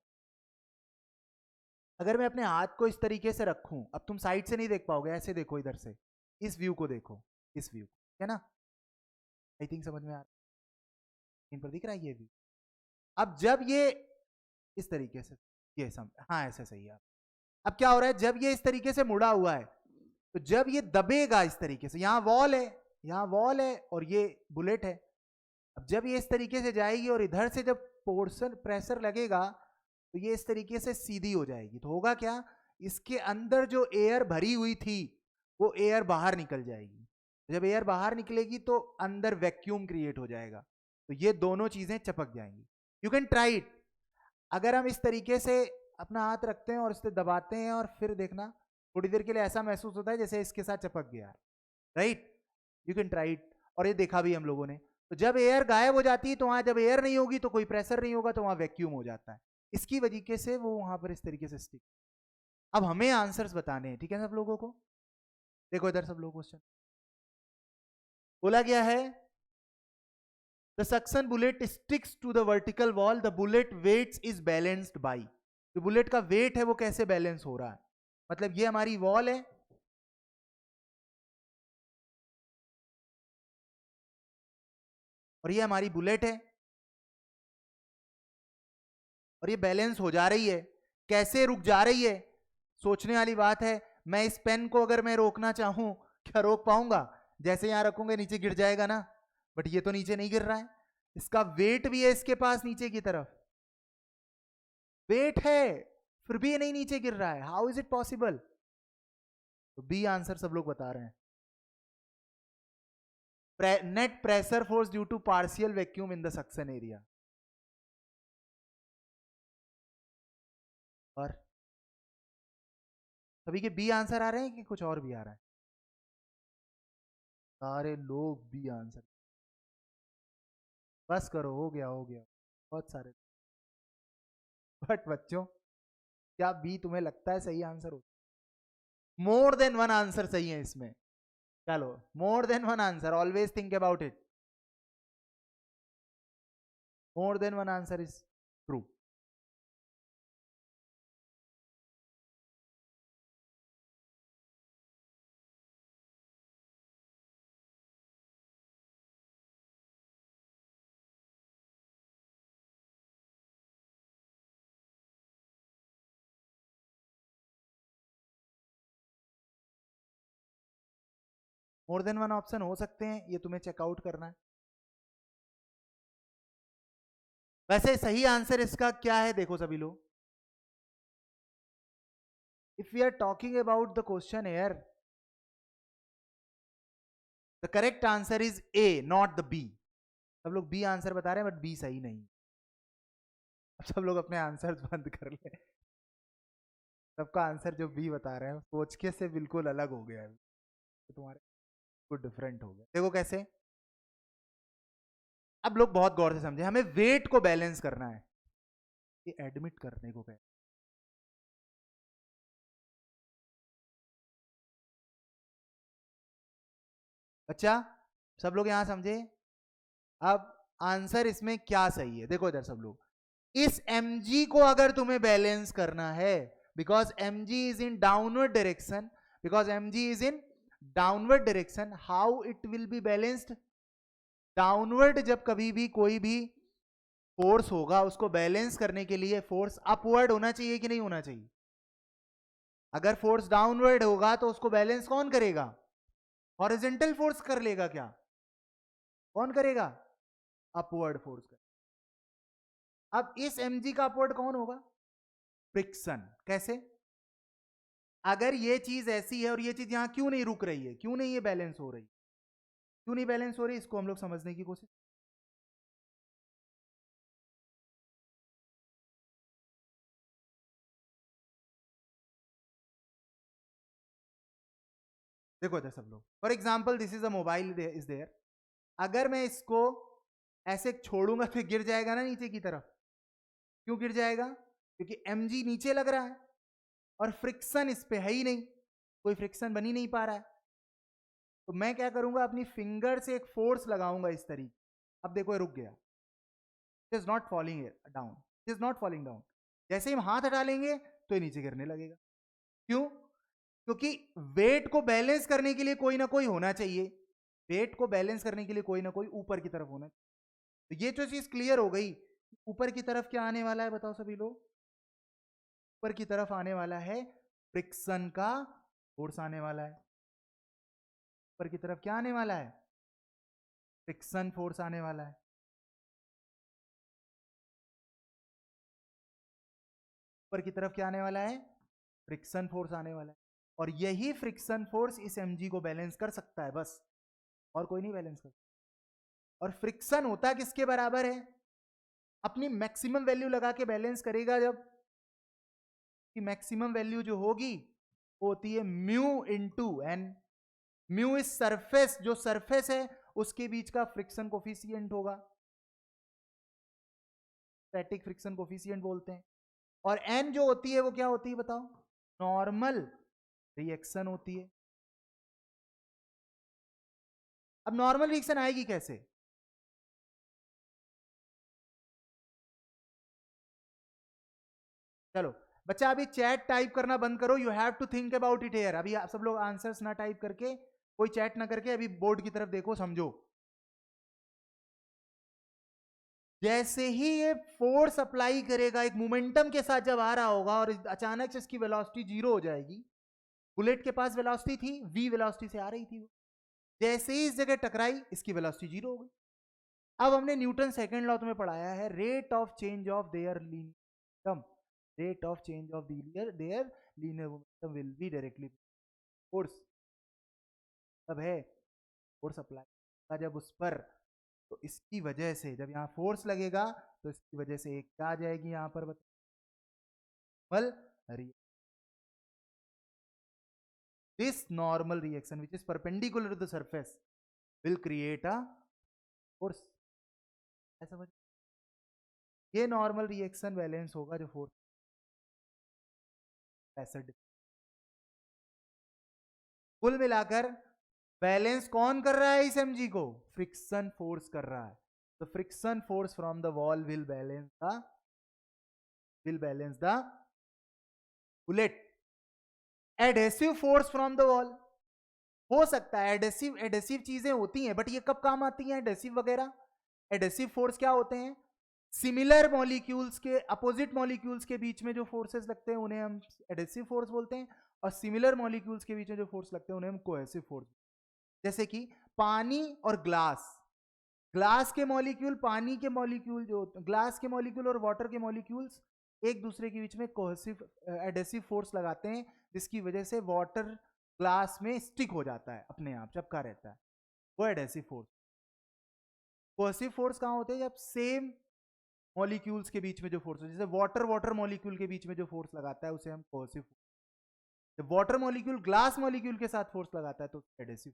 अगर मैं अपने हाथ को इस तरीके से रखूं, अब तुम साइड से नहीं देख पाओगे, ऐसे देखो, इधर से इस व्यू को देखो, इस व्यू है ना, आई थिंक समझ में आ रहा है, इन पर दिख रहा है ये व्यू। अब जब ये इस तरीके से, ये हाँ ऐसे सही है। अब क्या हो रहा है, जब ये इस तरीके से मुड़ा हुआ है, तो जब ये दबेगा इस तरीके से, यहां वॉल है, यहां वॉल है और ये बुलेट है, अब जब ये इस तरीके से जाएगी और इधर से जब पोर्शन प्रेशर लगेगा तो ये इस तरीके से सीधी हो जाएगी, तो होगा क्या, इसके अंदर जो एयर भरी हुई थी वो एयर बाहर निकल जाएगी, जब एयर बाहर निकलेगी तो अंदर वैक्यूम क्रिएट हो जाएगा, तो ये दोनों चीजें चिपक जाएंगी। You can try it. अगर हम इस तरीके से अपना हाथ रखते हैं और इसे दबाते हैं और फिर देखना, थोड़ी देर के लिए ऐसा महसूस होता है जैसे इसके साथ चिपक गया, right, you can try it. और ये देखा भी हम लोगों ने, तो जब एयर गायब हो जाती है तो वहां जब एयर नहीं होगी तो कोई प्रेशर नहीं होगा, तो वहां वैक्यूम हो जाता है, इसकी वजह से वो वहां पर इस तरीके से स्टिक। अब हमें आंसर्स बताने हैं, ठीक है सब लोगों को, देखो इधर सब लोग क्वेश्चन बोला गया है, the suction bullet sticks to the vertical wall, the bullet weights is balanced by, जो बुलेट का वेट है वो कैसे बैलेंस हो रहा है, मतलब ये हमारी वॉल है, और ये हमारी बुलेट है, और ये बैलेंस हो जा रही है, कैसे रुक जा रही है, सोचने वाली बात है। मैं इस पेन को अगर मैं रोकना चाहूं, क्या रोक पाऊंगा, जैसे यहां रखूंगा नीचे गिर जाएगा ना, बट ये तो नीचे नहीं गिर रहा है, इसका वेट भी है इसके पास नीचे की तरफ, वेट है, फिर भी ये नहीं नीचे गिर रहा है, हाउ इज इट पॉसिबल, तो बी आंसर सब लोग बता रहे हैं, net pressure force due to partial vacuum in the suction area. और सभी के बी आंसर आ रहे हैं कि कुछ और भी आ रहा है, सारे लोग बी आंसर, बस करो, हो गया हो गया, बहुत सारे। बट बच्चों, क्या बी तुम्हें लगता है सही आंसर हो, मोर देन वन आंसर सही है इसमें, चलो मोर than one answer, always think about it, more than one answer is true. More than one option हो सकते हैं, ये तुम्हें चेकआउट करना है। वैसे सही आंसर इसका क्या है, देखो सभी लोग, if we are talking about the question air, the correct answer is A not the B. सब लोग बी आंसर बता रहे हैं बट बी सही नहीं। अब सब लोग अपने आंसर बंद कर ले, सबका आंसर जो बी बता रहे हैं सोच के से बिल्कुल अलग हो गया है, तो तुम्हारे कुछ डिफरेंट हो गया, देखो कैसे। अब लोग बहुत गौर से समझे, हमें वेट को बैलेंस करना है, ये एडमिट करने को कहते, बच्चा सब लोग यहां समझे। अब आंसर इसमें क्या सही है, देखो इधर सब लोग, इस mg को अगर तुम्हें बैलेंस करना है, because mg is in downward direction, because mg is in downward direction, how it will be balanced, downward जब कभी भी कोई भी फोर्स होगा उसको बैलेंस करने के लिए फोर्स अपवर्ड होना चाहिए कि नहीं होना चाहिए, अगर फोर्स डाउनवर्ड होगा तो उसको बैलेंस कौन करेगा, हॉरिजॉन्टल फोर्स कर लेगा क्या, कौन करेगा, अपवर्ड फोर्स कर। अब इस mg का अपवर्ड कौन होगा, फ्रिक्शन, कैसे, अगर ये चीज ऐसी है और ये चीज यहां क्यों नहीं रुक रही है, क्यों नहीं ये बैलेंस हो रही, क्यों नहीं बैलेंस हो रही, इसको हम लोग समझने की कोशिश, देखो इधर सब लोग, for example this is a mobile is there, अगर मैं इसको ऐसे छोड़ूंगा तो गिर जाएगा ना नीचे की तरफ, क्यों गिर जाएगा, क्योंकि mg नीचे लग रहा है और फ्रिक्शन इस पे है ही नहीं, कोई फ्रिक्शन बन ही नहीं पा रहा है, तो मैं क्या करूंगा, अपनी फिंगर से एक फोर्स लगाऊंगा इस तरीके, अब देखो ये रुक गया, it is not falling down, it is not falling down. जैसे ही हम हाथ हटा लेंगे तो ये नीचे गिरने लगेगा। क्यों? क्योंकि वेट को बैलेंस करने के लिए कोई ना कोई होना चाहिए, वेट को बैलेंस करने के लिए कोई ना कोई ऊपर की तरफ होना चाहिए। तो ये तो चीज क्लियर हो गई। ऊपर की तरफ क्या आने वाला है बताओ सभी लोग? ऊपर की तरफ आने वाला है फ्रिक्शन का फोर्स आने वाला है। ऊपर की तरफ क्या आने वाला है? फ्रिक्शन फोर्स आने वाला है। ऊपर की तरफ क्या आने वाला है? फ्रिक्शन फोर्स आने वाला है। और यही फ्रिक्शन फोर्स इस mg को बैलेंस कर सकता है, बस, और कोई नहीं बैलेंस कर सकता। और फ्रिक्शन होता किसके बराबर है? अपनी मैक्सिमम वैल्यू लगा के बैलेंस करेगा जब, कि मैक्सिमम वैल्यू जो होगी वो होती है म्यू इंटू एन। म्यू इस सरफेस, जो सरफेस है उसके बीच का फ्रिक्शन कोफिशिएंट होगा, स्टैटिक फ्रिक्शन कोफिशिएंट बोलते हैं। और एन जो होती है वो क्या होती है बताओ? नॉर्मल रिएक्शन होती है। अब नॉर्मल रिएक्शन आएगी कैसे? चलो बच्चा अभी चैट टाइप करना बंद करो, you have to think about it here. अभी आप सब लोग आंसर्स ना टाइप करके, कोई चैट ना करके, अभी बोर्ड की तरफ देखो, समझो। जैसे ही ये फोर्स अप्लाई करेगा एक मोमेंटम के साथ जब आ रहा होगा और अचानक से इसकी वेलोसिटी जीरो हो जाएगी। बुलेट के पास वेलोसिटी थी, v वेलोसिटी से आ रही थी, जैसे ही इस जगह टकराई इसकी वेलोसिटी जीरो हो गई। अब हमने न्यूटन सेकंड लॉ तुम्हें पढ़ाया है, rate of change of their momentum, rate of change of their linear momentum will be directly force. तब है फोर्स अप्लाई जब उस पर, तो इसकी वजह से जब यहाँ फोर्स लगेगा तो इसकी वजह से एक क्या आ जाएगी यहाँ पर बल, this normal reaction which is perpendicular to the surface will create a force। ऐसा समझ? ये नॉर्मल रिएक्शन बैलेंस होगा जो फोर्स ऐसा। कुल मिलाकर बैलेंस कौन कर रहा है इस mg को? फ्रिक्शन फोर्स कर रहा है। तो friction force from the wall will balance the bullet. Adhesive force from the wall हो सकता है, एडहेसिव चीजें होती हैं, बट ये कब काम आती हैं एडहेसिव वगैरह? एडहेसिव फोर्स क्या होते हैं? सिमिलर मॉलिक्यूल्स के, अपोजिट मॉलिक्यूल्स के बीच में जो फोर्सेस लगते हैं उन्हें हम एडहेसिव फोर्स बोलते हैं, और सिमिलर मॉलिक्यूल्स के बीच में जो फोर्स लगते हैं उन्हें हम कोहेसिव फोर्स। जैसे कि पानी और ग्लास, ग्लास के मॉलिक्यूल, पानी के मॉलिक्यूल, जो ग्लास के मॉलिक्यूल और वाटर के मॉलिक्यूल्स एक दूसरे के बीच में कोहेसिव एडहेसिव फोर्स लगाते हैं, जिसकी वजह से वाटर ग्लास में स्टिक हो जाता है, अपने आप चिपका रहता है, वो एडहेसिव फोर्स। कोहेसिव फोर्स कहाँ होते हैं? जब सेम मॉलिक्यूल्स के बीच में जो फोर्स, जैसे वाटर मॉलिक्यूल के बीच में जो फोर्स लगाता है उसे हम कोहेसिव। जब वाटर मॉलिक्यूल ग्लास मॉलिक्यूल के साथ फोर्स लगाता है तो एडहेसिव।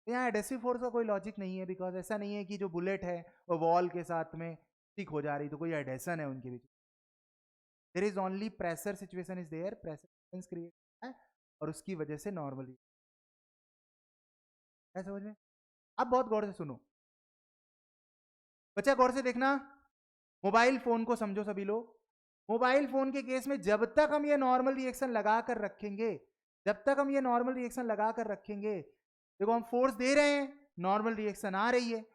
यहाँ एडहेसिव फोर्स का कोई लॉजिक नहीं है, बिकॉज ऐसा नहीं है कि जो बुलेट है वो वॉल के साथ में स्टिक हो जा रही तो कोई एडहेसन है उनके बीच। There is only pressure situation is there, pressure create है और उसकी वजह से नॉर्मली। है समझ में? अब बहुत गौर से सुनो बच्चा, गौर से देखना। मोबाइल फोन को समझो सभी लोग। मोबाइल फोन के केस में जब तक हम ये नॉर्मल रिएक्शन लगा कर रखेंगे, जब तक हम ये नॉर्मल रिएक्शन लगा कर रखेंगे, देखो हम फोर्स दे रहे हैं, नॉर्मल रिएक्शन आ रही है।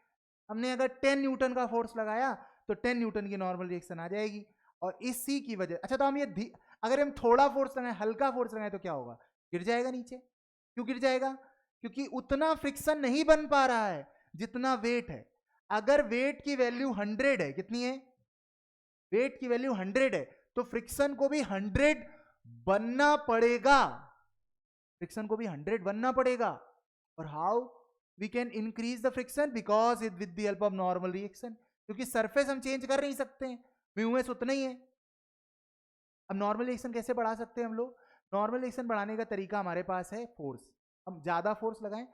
हमने अगर 10 न्यूटन का फोर्स लगाया तो 10 न्यूटन की नॉर्मल रिएक्शन आ जाएगी। और इसी की वजह, अच्छा तो हम ये, अगर हम थोड़ा फोर्स लगाएं, हल्का फोर्स लगाएं तो क्या होगा? गिर जाएगा नीचे। क्यों गिर जाएगा? क्योंकि उतना फ्रिक्शन नहीं बन पा रहा है जितना वेट है। अगर वेट की वैल्यू 100 है, कितनी है? वेट की वैल्यू 100 है, तो फ्रिक्शन को भी 100 बनना पड़ेगा, फ्रिक्शन को भी 100 बनना पड़ेगा। और how we can increase the friction? Because with the help of normal reaction, क्योंकि सरफेस हम चेंज कर नहीं सकते हैं, म्यूएस उतना ही है। अब नॉर्मल रिएक्शन कैसे बढ़ा सकते हैं हम लोग? नॉर्मल रिएक्शन बढ़ाने का तरीका हमारे पास है फोर्स। हम ज्यादा फोर्स लगाएं,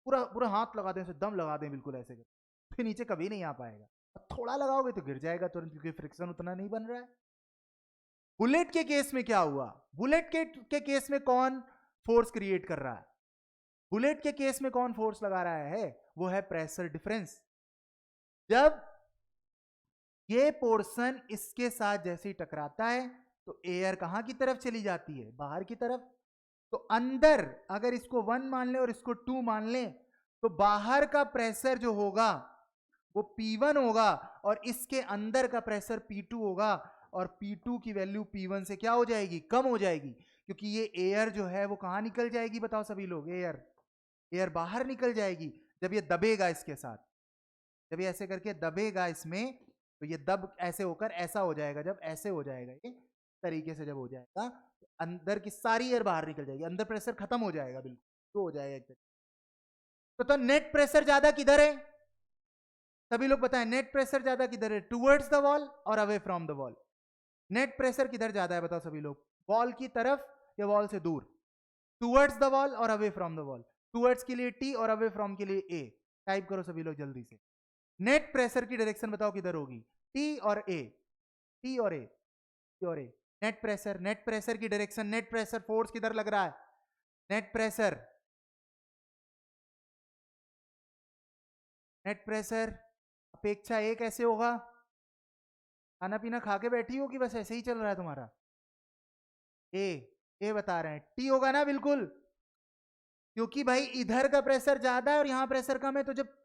पूरा पूरा हाथ लगा दें, दम लगा दें बिल्कुल ऐसे कर, फिर नीचे कभी नहीं आ पाएगा। थोड़ा लगाओगे तो गिर जाएगा तुरंत, क्योंकि फ्रिक्शन उतना नहीं बन रहा है। बुलेट के केस में क्या हुआ? बुलेट के केस में कौन फोर्स क्रिएट कर रहा है? बुलेट के केस में कौन फोर्स लगा रहा है? वो है प्रेशर डिफरेंस। जब ये पोर्शन इसके साथ जैसे ही टकराता है तो एयर कहां की तरफ चली जाती है, बाहर की तरफ। तो अंदर अगर इसको 1 मान ले और इसको 2 मान ले तो बाहर का प्रेशर जो होगा वो P1 होगा और इसके अंदर का प्रेशर P2 होगा, और P2 की वैल्यू P1 से क्या हो जाएगी, कम हो जाएगी, क्योंकि ये एयर जो है वो कहां निकल जाएगी, बताओ सभी लोग, एयर बाहर निकल जाएगी जब ये दबेगा इसके साथ। जब ये ऐसे करके दबेगा इसमें तो ये दब ऐसे होकर ऐसा हो जाएगा, जब ऐसे हो जाएगा ये तरीके से जब हो जाएगा तो अंदर की सारी एयर बाहर निकल जाएगी, अंदर प्रेशर खत्म हो जाएगा, बिल्कुल तो हो जाएगा एकदम। तो नेट प्रेशर ज्यादा किधर है, सभी लोग बताएं, नेट प्रेशर ज्यादा किधर है, टुवर्ड्स द वॉल और away from the wall. Net pressure किधर ज्यादा है बताओ सभी लोग, वॉल की तरफ या वॉल से दूर, टुवर्ड्स द वॉल और away from the wall. Towards के लिए टी और अवे फ्रॉम के लिए ए। टाइप करो सभी लोग जल्दी से, नेट प्रेशर की डायरेक्शन बताओ किधर होगी, टी और ए, टी और ए, टी और ए। नेट प्रेशर की डायरेक्शन, नेट प्रेशर फोर्स किधर लग रहा है, नेट प्रेशर अपेक्षा ए कैसे होगा, खाना पीना खा के बैठी हो कि बस ऐसे ही चल रहा है तुम्हारा, ए बता रहे हैं, टी होगा ना बिल्कुल, क्योंकि भाई इधर का प्रेशर ज्यादा है और यहां प्रेशर कम है, तो जब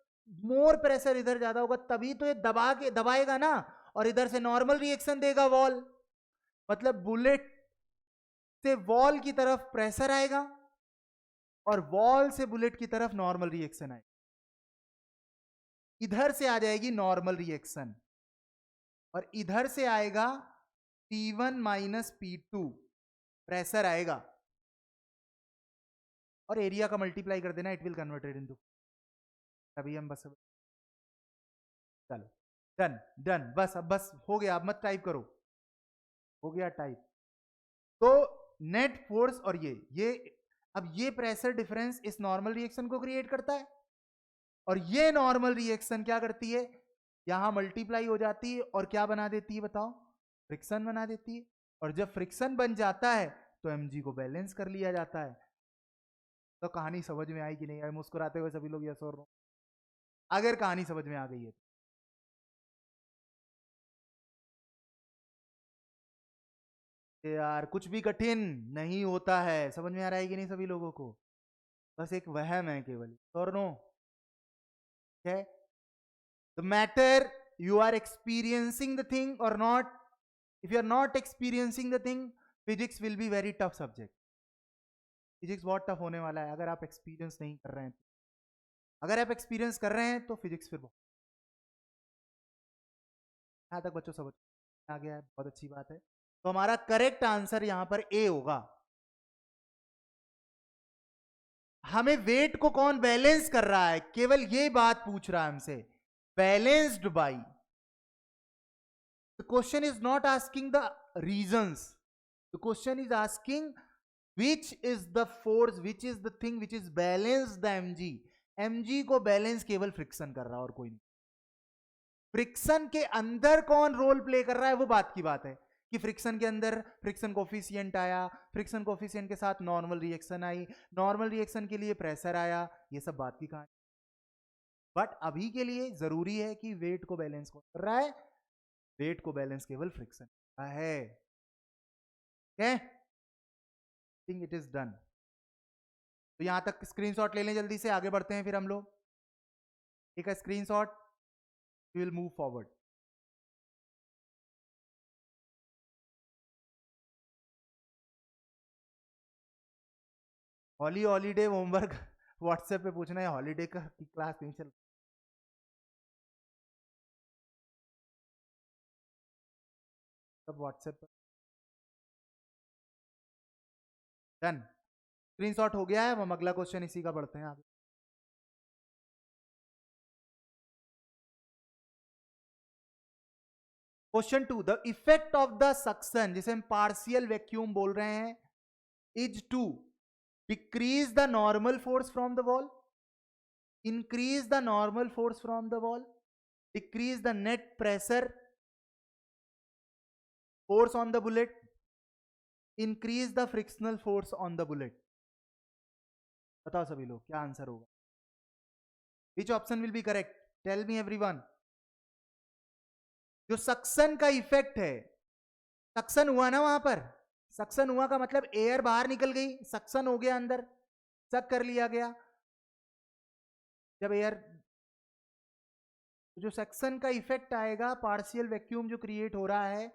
मोर प्रेशर इधर ज्यादा होगा तभी तो ये दबाएगा ना, और इधर से नॉर्मल रिएक्शन देगा वॉल, मतलब बुलेट से वॉल की तरफ प्रेशर आएगा और वॉल से बुलेट की तरफ नॉर्मल रिएक्शन आएगी, इधर से आ जाएगी नॉर्मल रिएक्शन और इधर से आएगा P1 माइनस P2 प्रेशर आएगा, और एरिया का मल्टीप्लाई कर देना, इट विल कन्वर्टेड इनटू, तभी हम बस, चलो डन डन, बस अब बस हो गया, अब मत टाइप करो, हो गया टाइप। तो नेट फोर्स और ये अब ये प्रेशर डिफरेंस इस नॉर्मल रिएक्शन को क्रिएट करता है, और ये नॉर्मल रिएक्शन क्या करती है, यहां मल्टीप्लाई हो जाती है और क्या बना देती है बताओ, फ्रिक्शन बना देती है, और जब फ्रिक्शन बन जाता है तो mg को बैलेंस कर लिया जाता है। तो कहानी समझ में आई कि नहीं आई, मुस्कुराते हुए सभी लोग यस और नो, अगर कहानी समझ में आ गई है तो। यार कुछ भी कठिन नहीं होता है, समझ में आ रहा है कि नहीं सभी लोगों को, बस एक वहम है केवल, और नो है, the matter you are experiencing the thing or not. If you are not experiencing the thing, physics will be very tough subject, physics बहुत टफ होने वाला है अगर आप एक्सपीरियंस नहीं कर रहे हैं। अगर आप एक्सपीरियंस कर रहे हैं तो फिजिक्स फिर बहुत, यहां तक बच्चों समझ आ गया है, बहुत अच्छी बात है। तो हमारा करेक्ट आंसर यहां पर ए होगा। हमें वेट को कौन बैलेंस कर रहा है, केवल ये बात पूछ रहा है हमसे, balanced by, the question is not asking the reasons, the question is asking which is the force, which is the thing which is balanced the mg, mg को बैलेंस केवल फ्रिक्शन कर रहा है और कोई नहीं। फ्रिक्शन के अंदर कौन रोल प्ले कर रहा है वो बात की बात है, कि फ्रिक्शन के अंदर फ्रिक्शन कोफिशिएंट आया, फ्रिक्शन कोफिशिएंट के साथ normal reaction I, normal reaction के लिए प्रेशर आया, ये सब बात की कहानी। बट अभी के लिए जरूरी है कि वेट को बैलेंस कौन कर रहा है, वेट को बैलेंस केवल फ्रिक्शन है। Think it is done. तो यहां तक स्क्रीनशॉट ले लें जल्दी से, आगे बढ़ते हैं फिर हम लोग, ठीक है, screenshot, we will move forward. Holiday homework WhatsApp पे पूछना है, हॉलीडे का की क्लास नहीं चल, सब व्हाट्सएप पर डन, स्क्रीनशॉट हो गया है। हम अगला क्वेश्चन इसी का पढ़ते हैं आगे। Question 2, the effect of the suction, जिसे हम पार्शियल वैक्यूम बोल रहे हैं, is to decrease the normal force from the wall, increase the normal force from the wall, decrease the net pressure force on the bullet, increase the frictional force on the bullet। बताओ सभी लोग क्या answer होगा, which option will be correct, tell me everyone। जो suction का effect है, suction हुआ ना वहां पर, सक्शन हुआ का मतलब एयर बाहर निकल गई, सक्शन हो गया अंदर, सक कर लिया गया। जब एयर, जो सक्शन का इफेक्ट आएगा, पार्शियल वैक्यूम जो क्रिएट हो रहा है,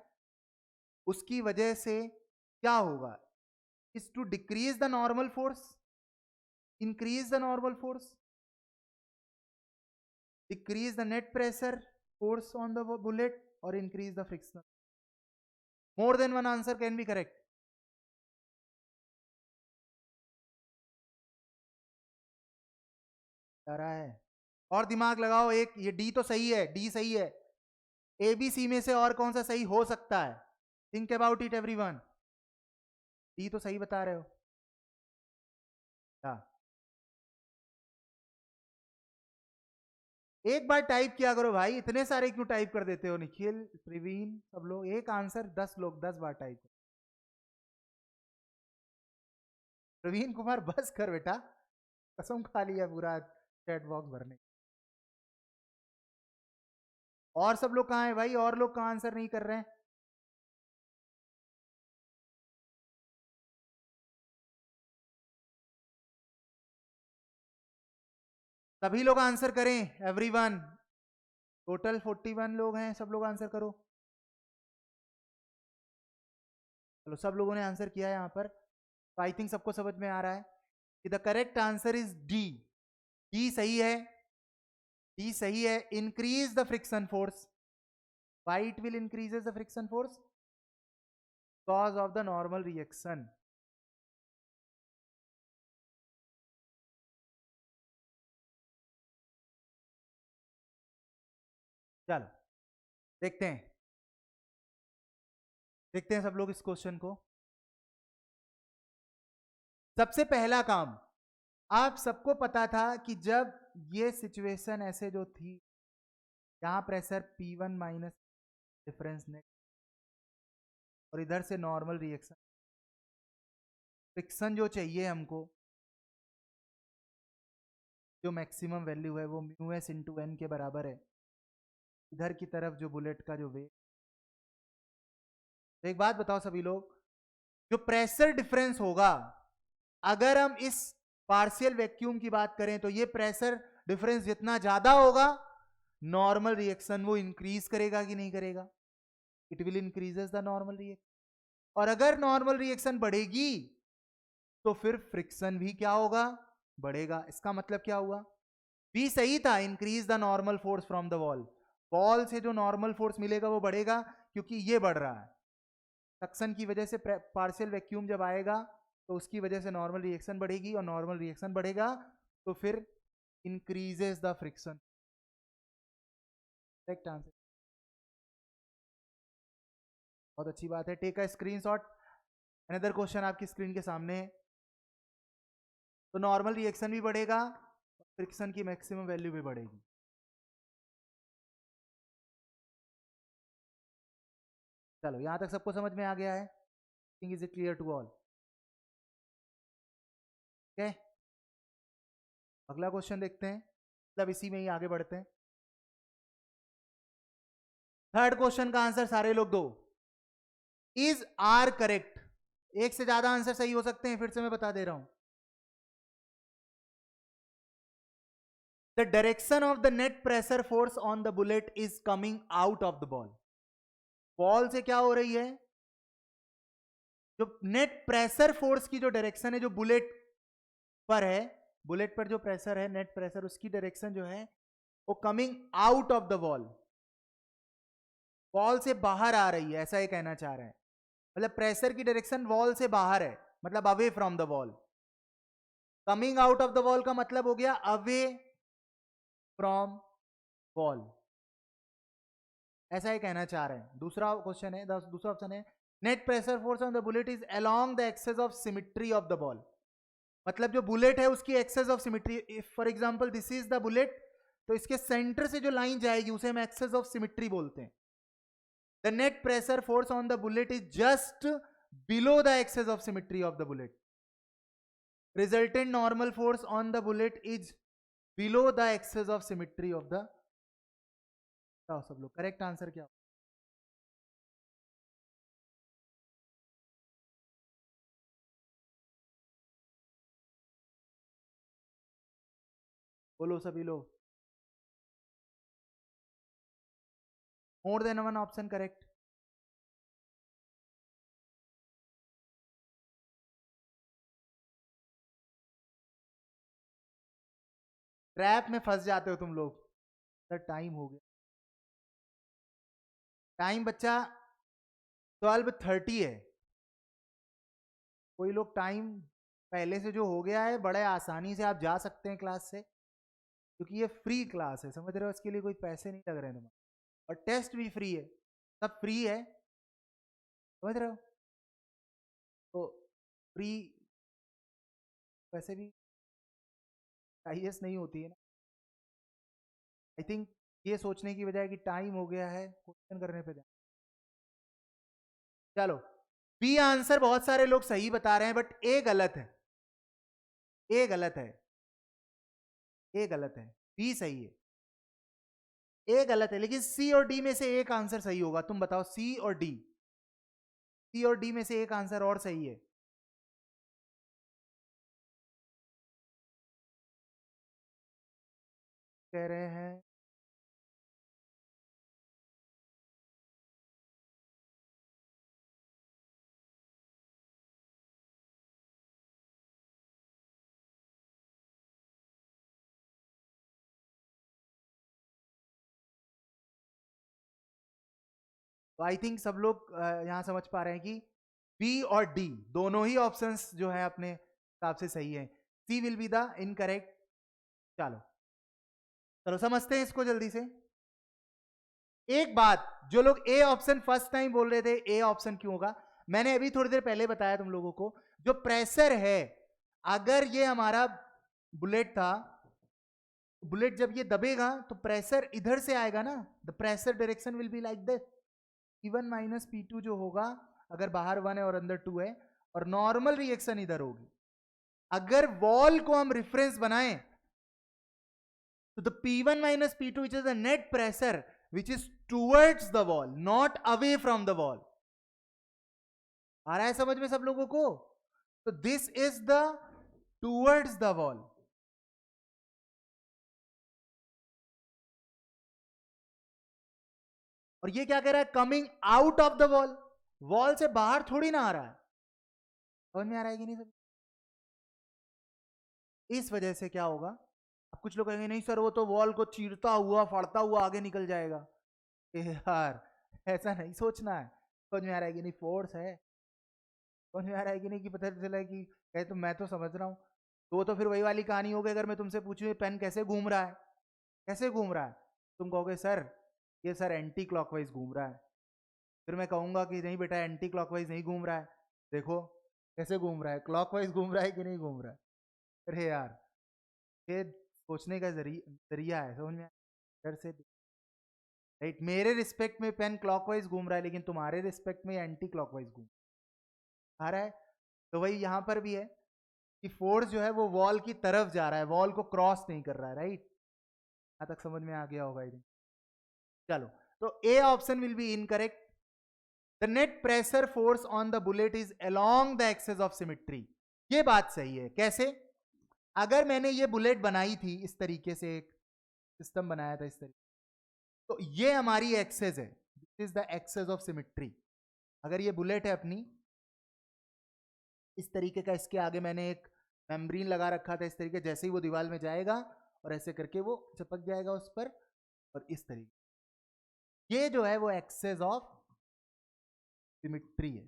उसकी वजह से क्या होगा, is to decrease the normal force, increase the normal force, decrease the net pressure force on the bullet, or increase the friction. More than one answer can be correct. आ रहा है, और दिमाग लगाओ। एक ये डी तो सही है, डी सही है, ए बी सी में से और कौन सा सही हो सकता है? Think about it everyone. D तो सही बता रहे हो। हाँ, एक बार टाइप किया करो भाई, इतने सारे क्यों टाइप कर देते हो? निखिल, प्रवीण, सब लोग एक आंसर, 10 लोग 10 बार टाइप करो। प्रवीण कुमार बस कर बेटा, कसम खा लिया पूरा चैट बॉक्स भरने। और सब लोग कहाँ है भाई? और लोग कहाँ आंसर नहीं कर रहे हैं? सभी लोग आंसर करें, एवरीवन। टोटल 41 लोग हैं, सब लोग आंसर करो। चलो, सब लोगों ने आंसर किया है यहाँ पर, तो आई थिंक सबको समझ में आ रहा है कि the correct answer is D. D सही है, डी सही है। Increase the friction force, why it will increases the friction force? Because of the normal reaction. चलो देखते हैं, देखते हैं सब लोग इस क्वेश्चन को। सबसे पहला काम, आप सबको पता था कि जब ये सिचुएशन ऐसे जो थी, यहां pressure P1 minus difference net, और इधर से नॉर्मल रिएक्शन, फ्रिक्शन जो चाहिए हमको, जो मैक्सिमम वैल्यू है वो म्यू एस इंटू एन के बराबर है। इधर की तरफ जो बुलेट का जो वेग, तो एक बात बताओ सभी लोग, जो प्रेशर डिफरेंस होगा, अगर हम इस पार्शियल वैक्यूम की बात करें, तो ये प्रेशर डिफरेंस जितना ज्यादा होगा, नॉर्मल रिएक्शन वो इंक्रीज करेगा कि नहीं करेगा? It will increases the normal reaction. और अगर नॉर्मल रिएक्शन बढ़ेगी, तो फिर फ्रिक्शन भी क्या होगा? बढ़ेगा। इसका मतलब क्या हुआ? बी सही था, increase the normal force from the wall. Wall से जो नॉर्मल फोर्स मिलेगा वो बढ़ेगा, क्योंकि ये बढ़ रहा है। सक्शन की वजह से पार्शियल वैक्यूम जब आएगा, तो उसकी वजह से नॉर्मल रिएक्शन बढ़ेगी, और नॉर्मल रिएक्शन बढ़ेगा तो फिर increases the friction. Correct answer, बहुत अच्छी बात है। Take a screenshot. Another question आपकी स्क्रीन के सामने है। तो नॉर्मल रिएक्शन भी बढ़ेगा, फ्रिक्शन की मैक्सिमम वैल्यू भी बढ़ेगी। चलो, यहां तक सबको समझ में आ गया है? Think is it clear to all? Okay, अगला क्वेश्चन देखते हैं, मतलब इसी में ही आगे बढ़ते हैं। थर्ड क्वेश्चन का आंसर सारे लोग दो। Is are correct? एक से ज्यादा आंसर सही हो सकते हैं, फिर से मैं बता दे रहा हूं। The direction of the net pressure force on the bullet is coming out of the ball. Ball से क्या हो रही है? जो नेट प्रेशर फोर्स की जो डायरेक्शन है, जो बुलेट पर है, बुलेट पर जो प्रेशर है, नेट प्रेशर, उसकी डायरेक्शन जो है वो coming out of the ball, ball से बाहर आ रही है, ऐसा ये कहना चाह रहे हैं। मतलब प्रेशर की डायरेक्शन वॉल से बाहर है, मतलब away from the wall. Coming out of the wall का मतलब हो गया अवे फ्रॉम वॉल, ऐसा ही कहना चाह रहे हैं। दूसरा क्वेश्चन है, दूसरा ऑप्शन है, net pressure force on the bullet is along the axis of symmetry of the ball. मतलब जो बुलेट है उसकी axis of symmetry, if for example this is the bullet, तो इसके सेंटर से जो लाइन जाएगी उसे हम एक्सेस ऑफ सिमिट्री बोलते हैं। The net pressure force on the bullet is just below the axis of symmetry of the bullet. Resultant normal force on the bullet is below the axis of symmetry of the, सब लोग correct answer क्या? बोलो सभी लोग। More than one option correct. Trap में फंस जाते हो तुम लोग। सर टाइम हो गया। टाइम बच्चा 12:30 है। कोई लोग टाइम पहले से जो हो गया है बड़े आसानी से आप जा सकते हैं क्लास से, क्योंकि ये फ्री क्लास है, समझ रहे हो? इसके लिए कोई पैसे नहीं लग रहे हैं तुम्हारे, और टेस्ट भी फ्री है, सब फ्री है, समझ रहे हो? तो फ्री वैसे भी आईएएस नहीं होती है ना। आई थिंक ये सोचने की बजाय कि टाइम हो गया है, क्वेश्चन करने पे ध्यान। चलो, बी आंसर बहुत सारे लोग सही बता रहे हैं, बट ए गलत है, ए गलत है, ए गलत है, बी सही है, ए गलत है। लेकिन सी और डी में से एक आंसर सही होगा। तुम बताओ, सी और डी, सी और डी में से एक आंसर और सही है। कह रहे हैं तो आई थिंक सब लोग यहां समझ पा रहे हैं कि बी और डी दोनों ही ऑप्शंस जो है अपने हिसाब से सही है। सी विल बी द इनकरेक्ट। चलो चलो समझते हैं इसको जल्दी से। एक बात, जो लोग ए ऑप्शन फर्स्ट टाइम बोल रहे थे ए ऑप्शन क्यों होगा, मैंने अभी थोड़ी देर पहले बताया तुम लोगों को। जो प्रेशर है, अगर ये हमारा बुलेट था, बुलेट जब ये दबेगा तो प्रेशर इधर से आएगा ना, the pressure direction will be like this, P1 minus P2 जो होगा, अगर बाहर 1 है और अंदर 2 है, और नॉर्मल रिएक्शन इधर होगी। अगर वॉल को हम रेफरेंस बनाएं तो the P1 minus P2 which is the net pressure which is towards the wall, not away from the wall। आ रहा है समझ में सब लोगों को? तो this is the towards the wall. और ये क्या कह रहा है? Coming out of the wall, wall से बाहर थोड़ी ना आ रहा है। समझ में आ रहा है कि नहीं सब? इस वजह से क्या होगा, अब कुछ लोग कहेंगे नहीं सर वो तो वॉल को चीरता हुआ फड़ता हुआ आगे निकल जाएगा। यार ऐसा नहीं सोचना है। समझ में आ रहा है कि नहीं? फोर्स है। समझ में आ रहा है कि नहीं? कि पता चला है कि कहे तो मैं तो समझ रहा हूँ, तो वो तो फिर वही वाली कहानी हो गई। अगर मैं तुमसे पूछूं ये पेन कैसे घूम रहा है, कैसे घूम रहा है, तुम कहोगे सर ये सर एंटी क्लॉकवाइज घूम रहा है। फिर मैं कहूंगा कि नहीं बेटा एंटी क्लॉकवाइज नहीं घूम रहा है, देखो कैसे घूम रहा है, क्लॉकवाइज घूम रहा है कि नहीं घूम रहा है। अरे यार ये सोचने का जरिया है, समझ में? इधर से राइट, मेरे रिस्पेक्ट में पेन क्लॉकवाइज घूम रहा है, लेकिन तुम्हारे रिस्पेक्ट में एंटी क्लॉकवाइज घूम आ रहा है। तो वही यहां पर भी है कि फोर्स जो है वो वॉल की तरफ जा रहा है, वॉल को क्रॉस नहीं कर रहा है। राइट, यहां तक समझ में आ गया होगा। चलो, तो A option will be incorrect. The net pressure force on the bullet is along the axis of symmetry. ये बात सही है। कैसे? अगर मैंने ये बुलेट बनाई थी इस तरीके से, एक सिस्टम बनाया था इस तरीके, तो ये हमारी एक्सेस है, this is the axis of symmetry. अगर ये बुलेट है अपनी इस तरीके का, इसके आगे मैंने एक मेम्ब्रेन लगा रखा था इस तरीके, जैसे ही वो दीवार में जाएगा और ऐसे करके वो चिपक जाएगा उस पर, और इस तरीके, ये जो है वो एक्सेस ऑफ सिमेट्री है।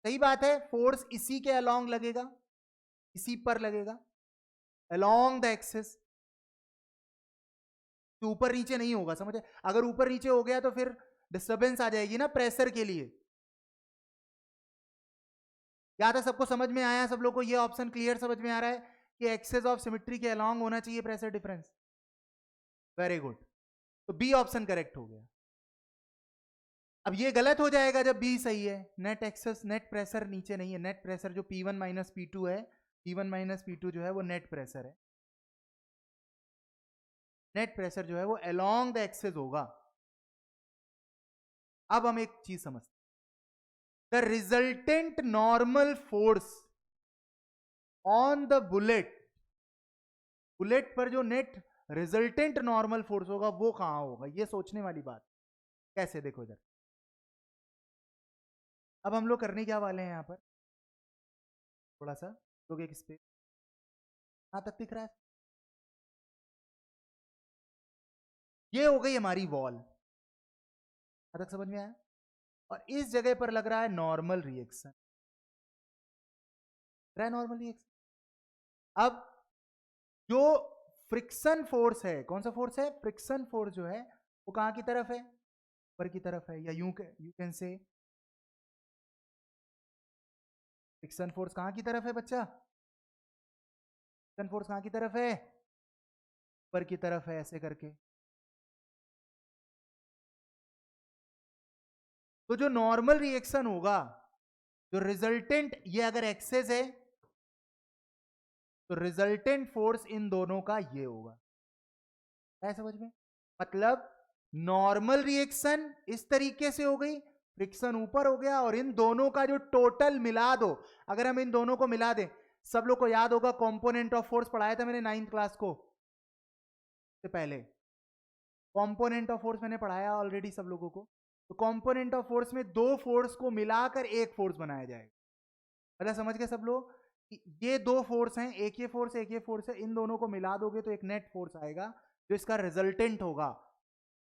सही बात है, फोर्स इसी के अलोंग लगेगा, इसी पर लगेगा, अलोंग द एक्सेस, ऊपर नीचे नहीं होगा। समझे? अगर ऊपर नीचे हो गया तो फिर डिस्टर्बेंस आ जाएगी ना प्रेशर के लिए। क्या था? सबको समझ में आया? सब लोग को ये ऑप्शन क्लियर समझ में आ रहा है कि एक्सेस ऑफ सिमेट्री के अलोंग होना चाहिए प्रेशर डिफरेंस? वेरी गुड, तो बी ऑप्शन करेक्ट हो गया। अब ये गलत हो जाएगा जब बी सही है। नेट एक्सेस, नेट प्रेशर नीचे नहीं है, नेट प्रेशर जो P1 माइनस P2 है, P1 माइनस P2 जो है वो नेट प्रेशर है। नेट प्रेशर जो है वो अलोंग द एक्सेस होगा। अब हम एक चीज समझते, the resultant normal force on the bullet bullet पर जो नेट रिजल्टेंट नॉर्मल फोर्स होगा वो कहां होगा, ये सोचने वाली बात। कैसे, देखो इधर, अब हम लोग करने क्या वाले हैं यहां पर, थोड़ा सा लोग एक स्पेस, यहां तक दिख रहा है, ये हो गई हमारी वॉल, यहां तक समझ में आया। और इस जगह पर लग रहा है नॉर्मल रिएक्शन, नॉर्मल रिएक्शन। अब जो फ्रिक्शन फोर्स है, कौन सा फोर्स है, फ्रिक्शन फोर्स जो है वो कहां की तरफ है, ऊपर की तरफ है, या you can say friction force कहां की तरफ है बच्चा, फ्रिक्शन फोर्स कहां की तरफ है, ऊपर की तरफ है, ऐसे करके। तो जो नॉर्मल रिएक्शन होगा, जो रिजल्टेंट, ये अगर एक्सेस है तो रिजल्टेंट फोर्स इन दोनों का ये होगा, है समझ में। मतलब नॉर्मल रिएक्शन इस तरीके से हो गई, फ्रिक्शन ऊपर हो गया, और इन दोनों का जो टोटल मिला दो, अगर हम इन दोनों को मिला दें, सब लोग को याद होगा कंपोनेंट ऑफ फोर्स पढ़ाया था मैंने 9th क्लास को से पहले, कंपोनेंट ऑफ फोर्स मैंने पढ़ाया ऑलरेडी सब लोगों को। तो कंपोनेंट ऑफ फोर्स में दो फोर्स को मिलाकर एक फोर्स बनाया जाएगा, मतलब समझ गए सब लोग, ये दो फोर्स हैं, एक ये फोर्स एक ये फोर्स है, इन दोनों को मिला दोगे तो एक नेट फोर्स आएगा जो इसका रिजल्टेंट होगा,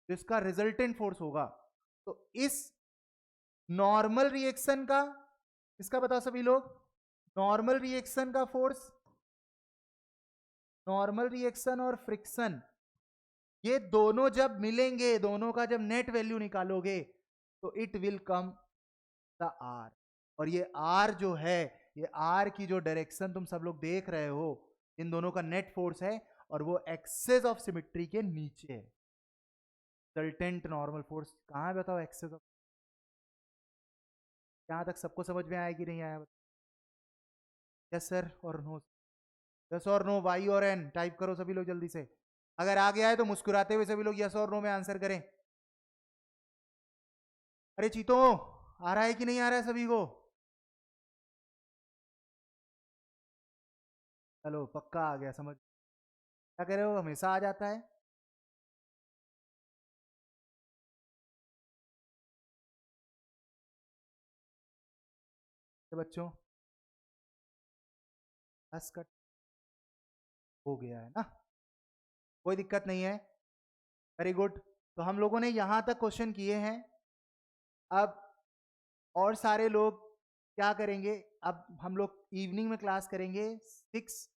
जो इसका रिजल्टेंट फोर्स होगा। तो इस नॉर्मल रिएक्शन का, इसका बताओ सभी लोग, नॉर्मल रिएक्शन का फोर्स, नॉर्मल रिएक्शन और फ्रिक्शन, ये दोनों जब मिलेंगे, दोनों का जब नेट वैल्यू निकालोगे तो it will come the R. और ये आर जो है, ये आर की जो डायरेक्शन तुम सब लोग देख रहे हो, इन दोनों का नेट फोर्स है, और वो एक्सेस ऑफ सिमेट्री के नीचे है। रिजल्टेंट नॉर्मल फोर्स कहां है बताओ, एक्सेस ऑफ, यहां तक सबको समझ में आया कि नहीं आया, यस सर और नो, यस और नो, वाई और एन टाइप करो सभी लोग जल्दी से, अगर आ गया है तो मुस्कुराते हुए सभी लोग यस और नो में आंसर करें। अरे चीतो, आ रहा है कि नहीं आ रहा है सभी को, चलो पक्का आ गया समझ, क्या कह रहे हो, हमेशा आ जाता है। तो बच्चों बस कट हो गया है ना, कोई दिक्कत नहीं है, वेरी गुड। तो हम लोगों ने यहां तक क्वेश्चन किए हैं। अब और सारे लोग क्या करेंगे, अब हम लोग इवनिंग में क्लास करेंगे, 6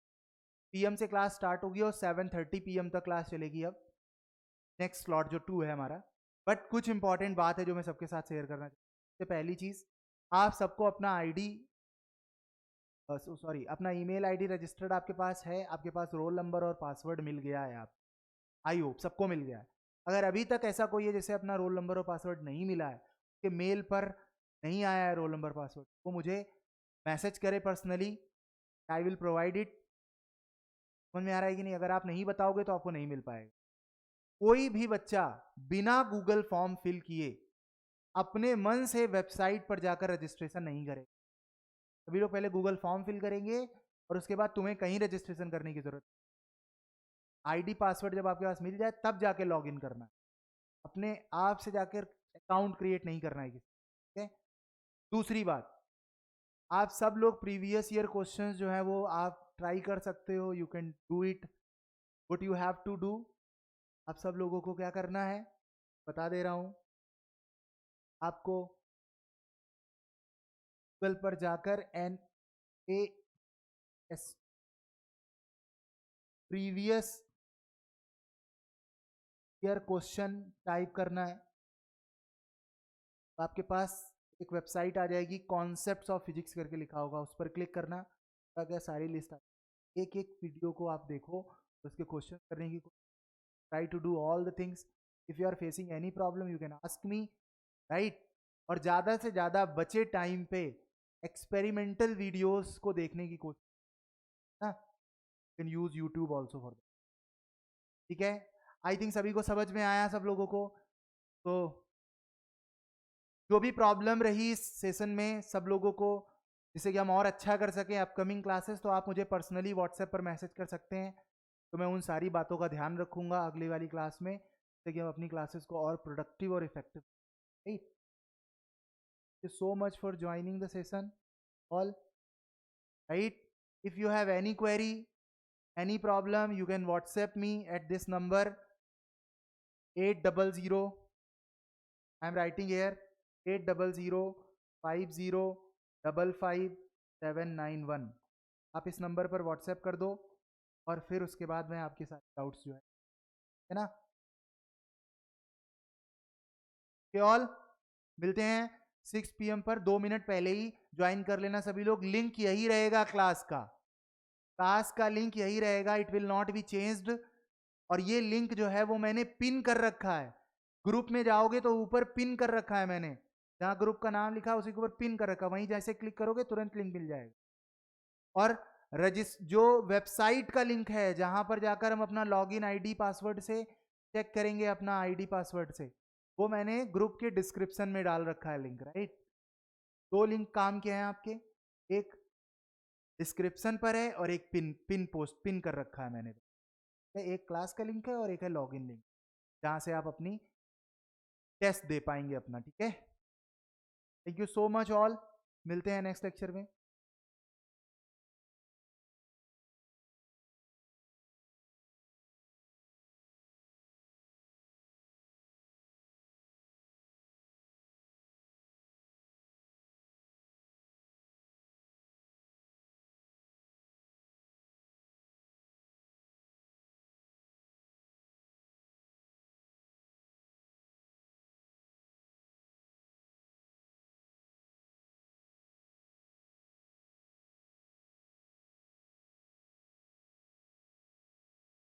PM से क्लास स्टार्ट होगी और 7:30 PM तक क्लास चलेगी। अब नेक्स्ट स्लॉट जो 2 है हमारा, बट कुछ इंपॉर्टेंट बात है जो मैं सबके साथ शेयर करना चाहता हूँ। पहली चीज, आप सबको अपना आईडी, सॉरी अपना ईमेल आईडी रजिस्टर्ड आपके पास है, आपके पास रोल नंबर और पासवर्ड मिल गया है, आप आई होप सबको मिल गया है। अगर अभी तक ऐसा कोई है जैसे अपना रोल नंबर और पासवर्ड नहीं मिला है, कि मेल पर नहीं आया है रोल नंबर पासवर्ड, वो मुझे मैसेज करे personally, I will provide it. समझ में आ रहा है कि नहीं, अगर आप नहीं बताओगे तो आपको नहीं मिल पाएगा। कोई भी बच्चा बिना गूगल फॉर्म फिल किए अपने मन से वेबसाइट पर जाकर रजिस्ट्रेशन नहीं करेगा। सभी लोग पहले गूगल फॉर्म फिल करेंगे और उसके बाद तुम्हें कहीं रजिस्ट्रेशन करने की जरूरत, आईडी पासवर्ड जब आपके पास मिल जाए तब जाके लॉग इन करना है, अपने आप से जाकर अकाउंट क्रिएट नहीं करना है किसी, ठीक है। दूसरी बात, आप सब लोग प्रीवियस ईयर क्वेश्चंस जो है वो आप ट्राई कर सकते हो, you can do it, what you have to do, आप सब लोगों को क्या करना है बता दे रहा हूं, आपको गूगल पर जाकर NAS previous year question type करना है, तो आपके पास एक वेबसाइट आ जाएगी, कॉन्सेप्ट्स ऑफ फिजिक्स करके लिखा होगा, उस पर क्लिक करना, क्या सारी लिस्ट आ, एक एक वीडियो को आप देखो, उसके क्वेश्चन करने की, try to do all the things, if you are facing any problem you can ask me, right. और ज़्यादा से ज़्यादा बचे टाइम पे एक्सपेरिमेंटल वीडियोस को देखने की कोशिश ना, can use YouTube also for, ठीक है। आई थिंक सभी को समझ में आया सब लोगों को। तो जो भी प्रॉब्लम रही इस सेशन में सब लोगों को, जिससे कि हम और अच्छा कर सकें अपकमिंग क्लासेस, तो आप मुझे पर्सनली व्हाट्सएप पर मैसेज कर सकते हैं, तो मैं उन सारी बातों का ध्यान रखूंगा अगली वाली क्लास में, ताकि हम अपनी क्लासेस को और प्रोडक्टिव और effective, right? So much for joining the session all, right? If you have any query, any problem, you can WhatsApp me at this number 800, I am writing here, 80050555791। आप इस number पर WhatsApp कर दो और फिर उसके बाद मैं आपके सारे डाउट्स जो है ना, ऑल मिलते हैं 6 PM पर। 2 मिनट पहले ही ज्वाइन कर लेना सभी लोग। लिंक यही रहेगा क्लास का, लिंक यही रहेगा, it will not be changed. और ये लिंक जो है वो मैंने पिन कर रखा है, ग्रुप में जाओगे तो ऊपर पिन कर रखा है मैंने, जहां ग्रुप का नाम लिखा है उसी के ऊपर पिन कर रखा है, वहीं जैसे क्लिक करोगे तुरंत लिंक मिल जाएगा। और जो वेबसाइट का लिंक है जहां पर जाकर हम अपना लॉगिन आईडी पासवर्ड से चेक करेंगे अपना आईडी पासवर्ड से, वो मैंने ग्रुप के डिस्क्रिप्शन में डाल रखा है लिंक, राइट? 2 लिंक काम के हैं आपके, एक डिस्क्रिप्शन पर है और एक पिन कर रखा है मैंने। एक क्लास का लिंक है और एक है लॉगिन लिंक, जहां से आप अपनी टेस्ट दे पाएंगे अपना, ठीक है? Thank you so much all, मिलते हैं नेक्स्ट लेक्चर में।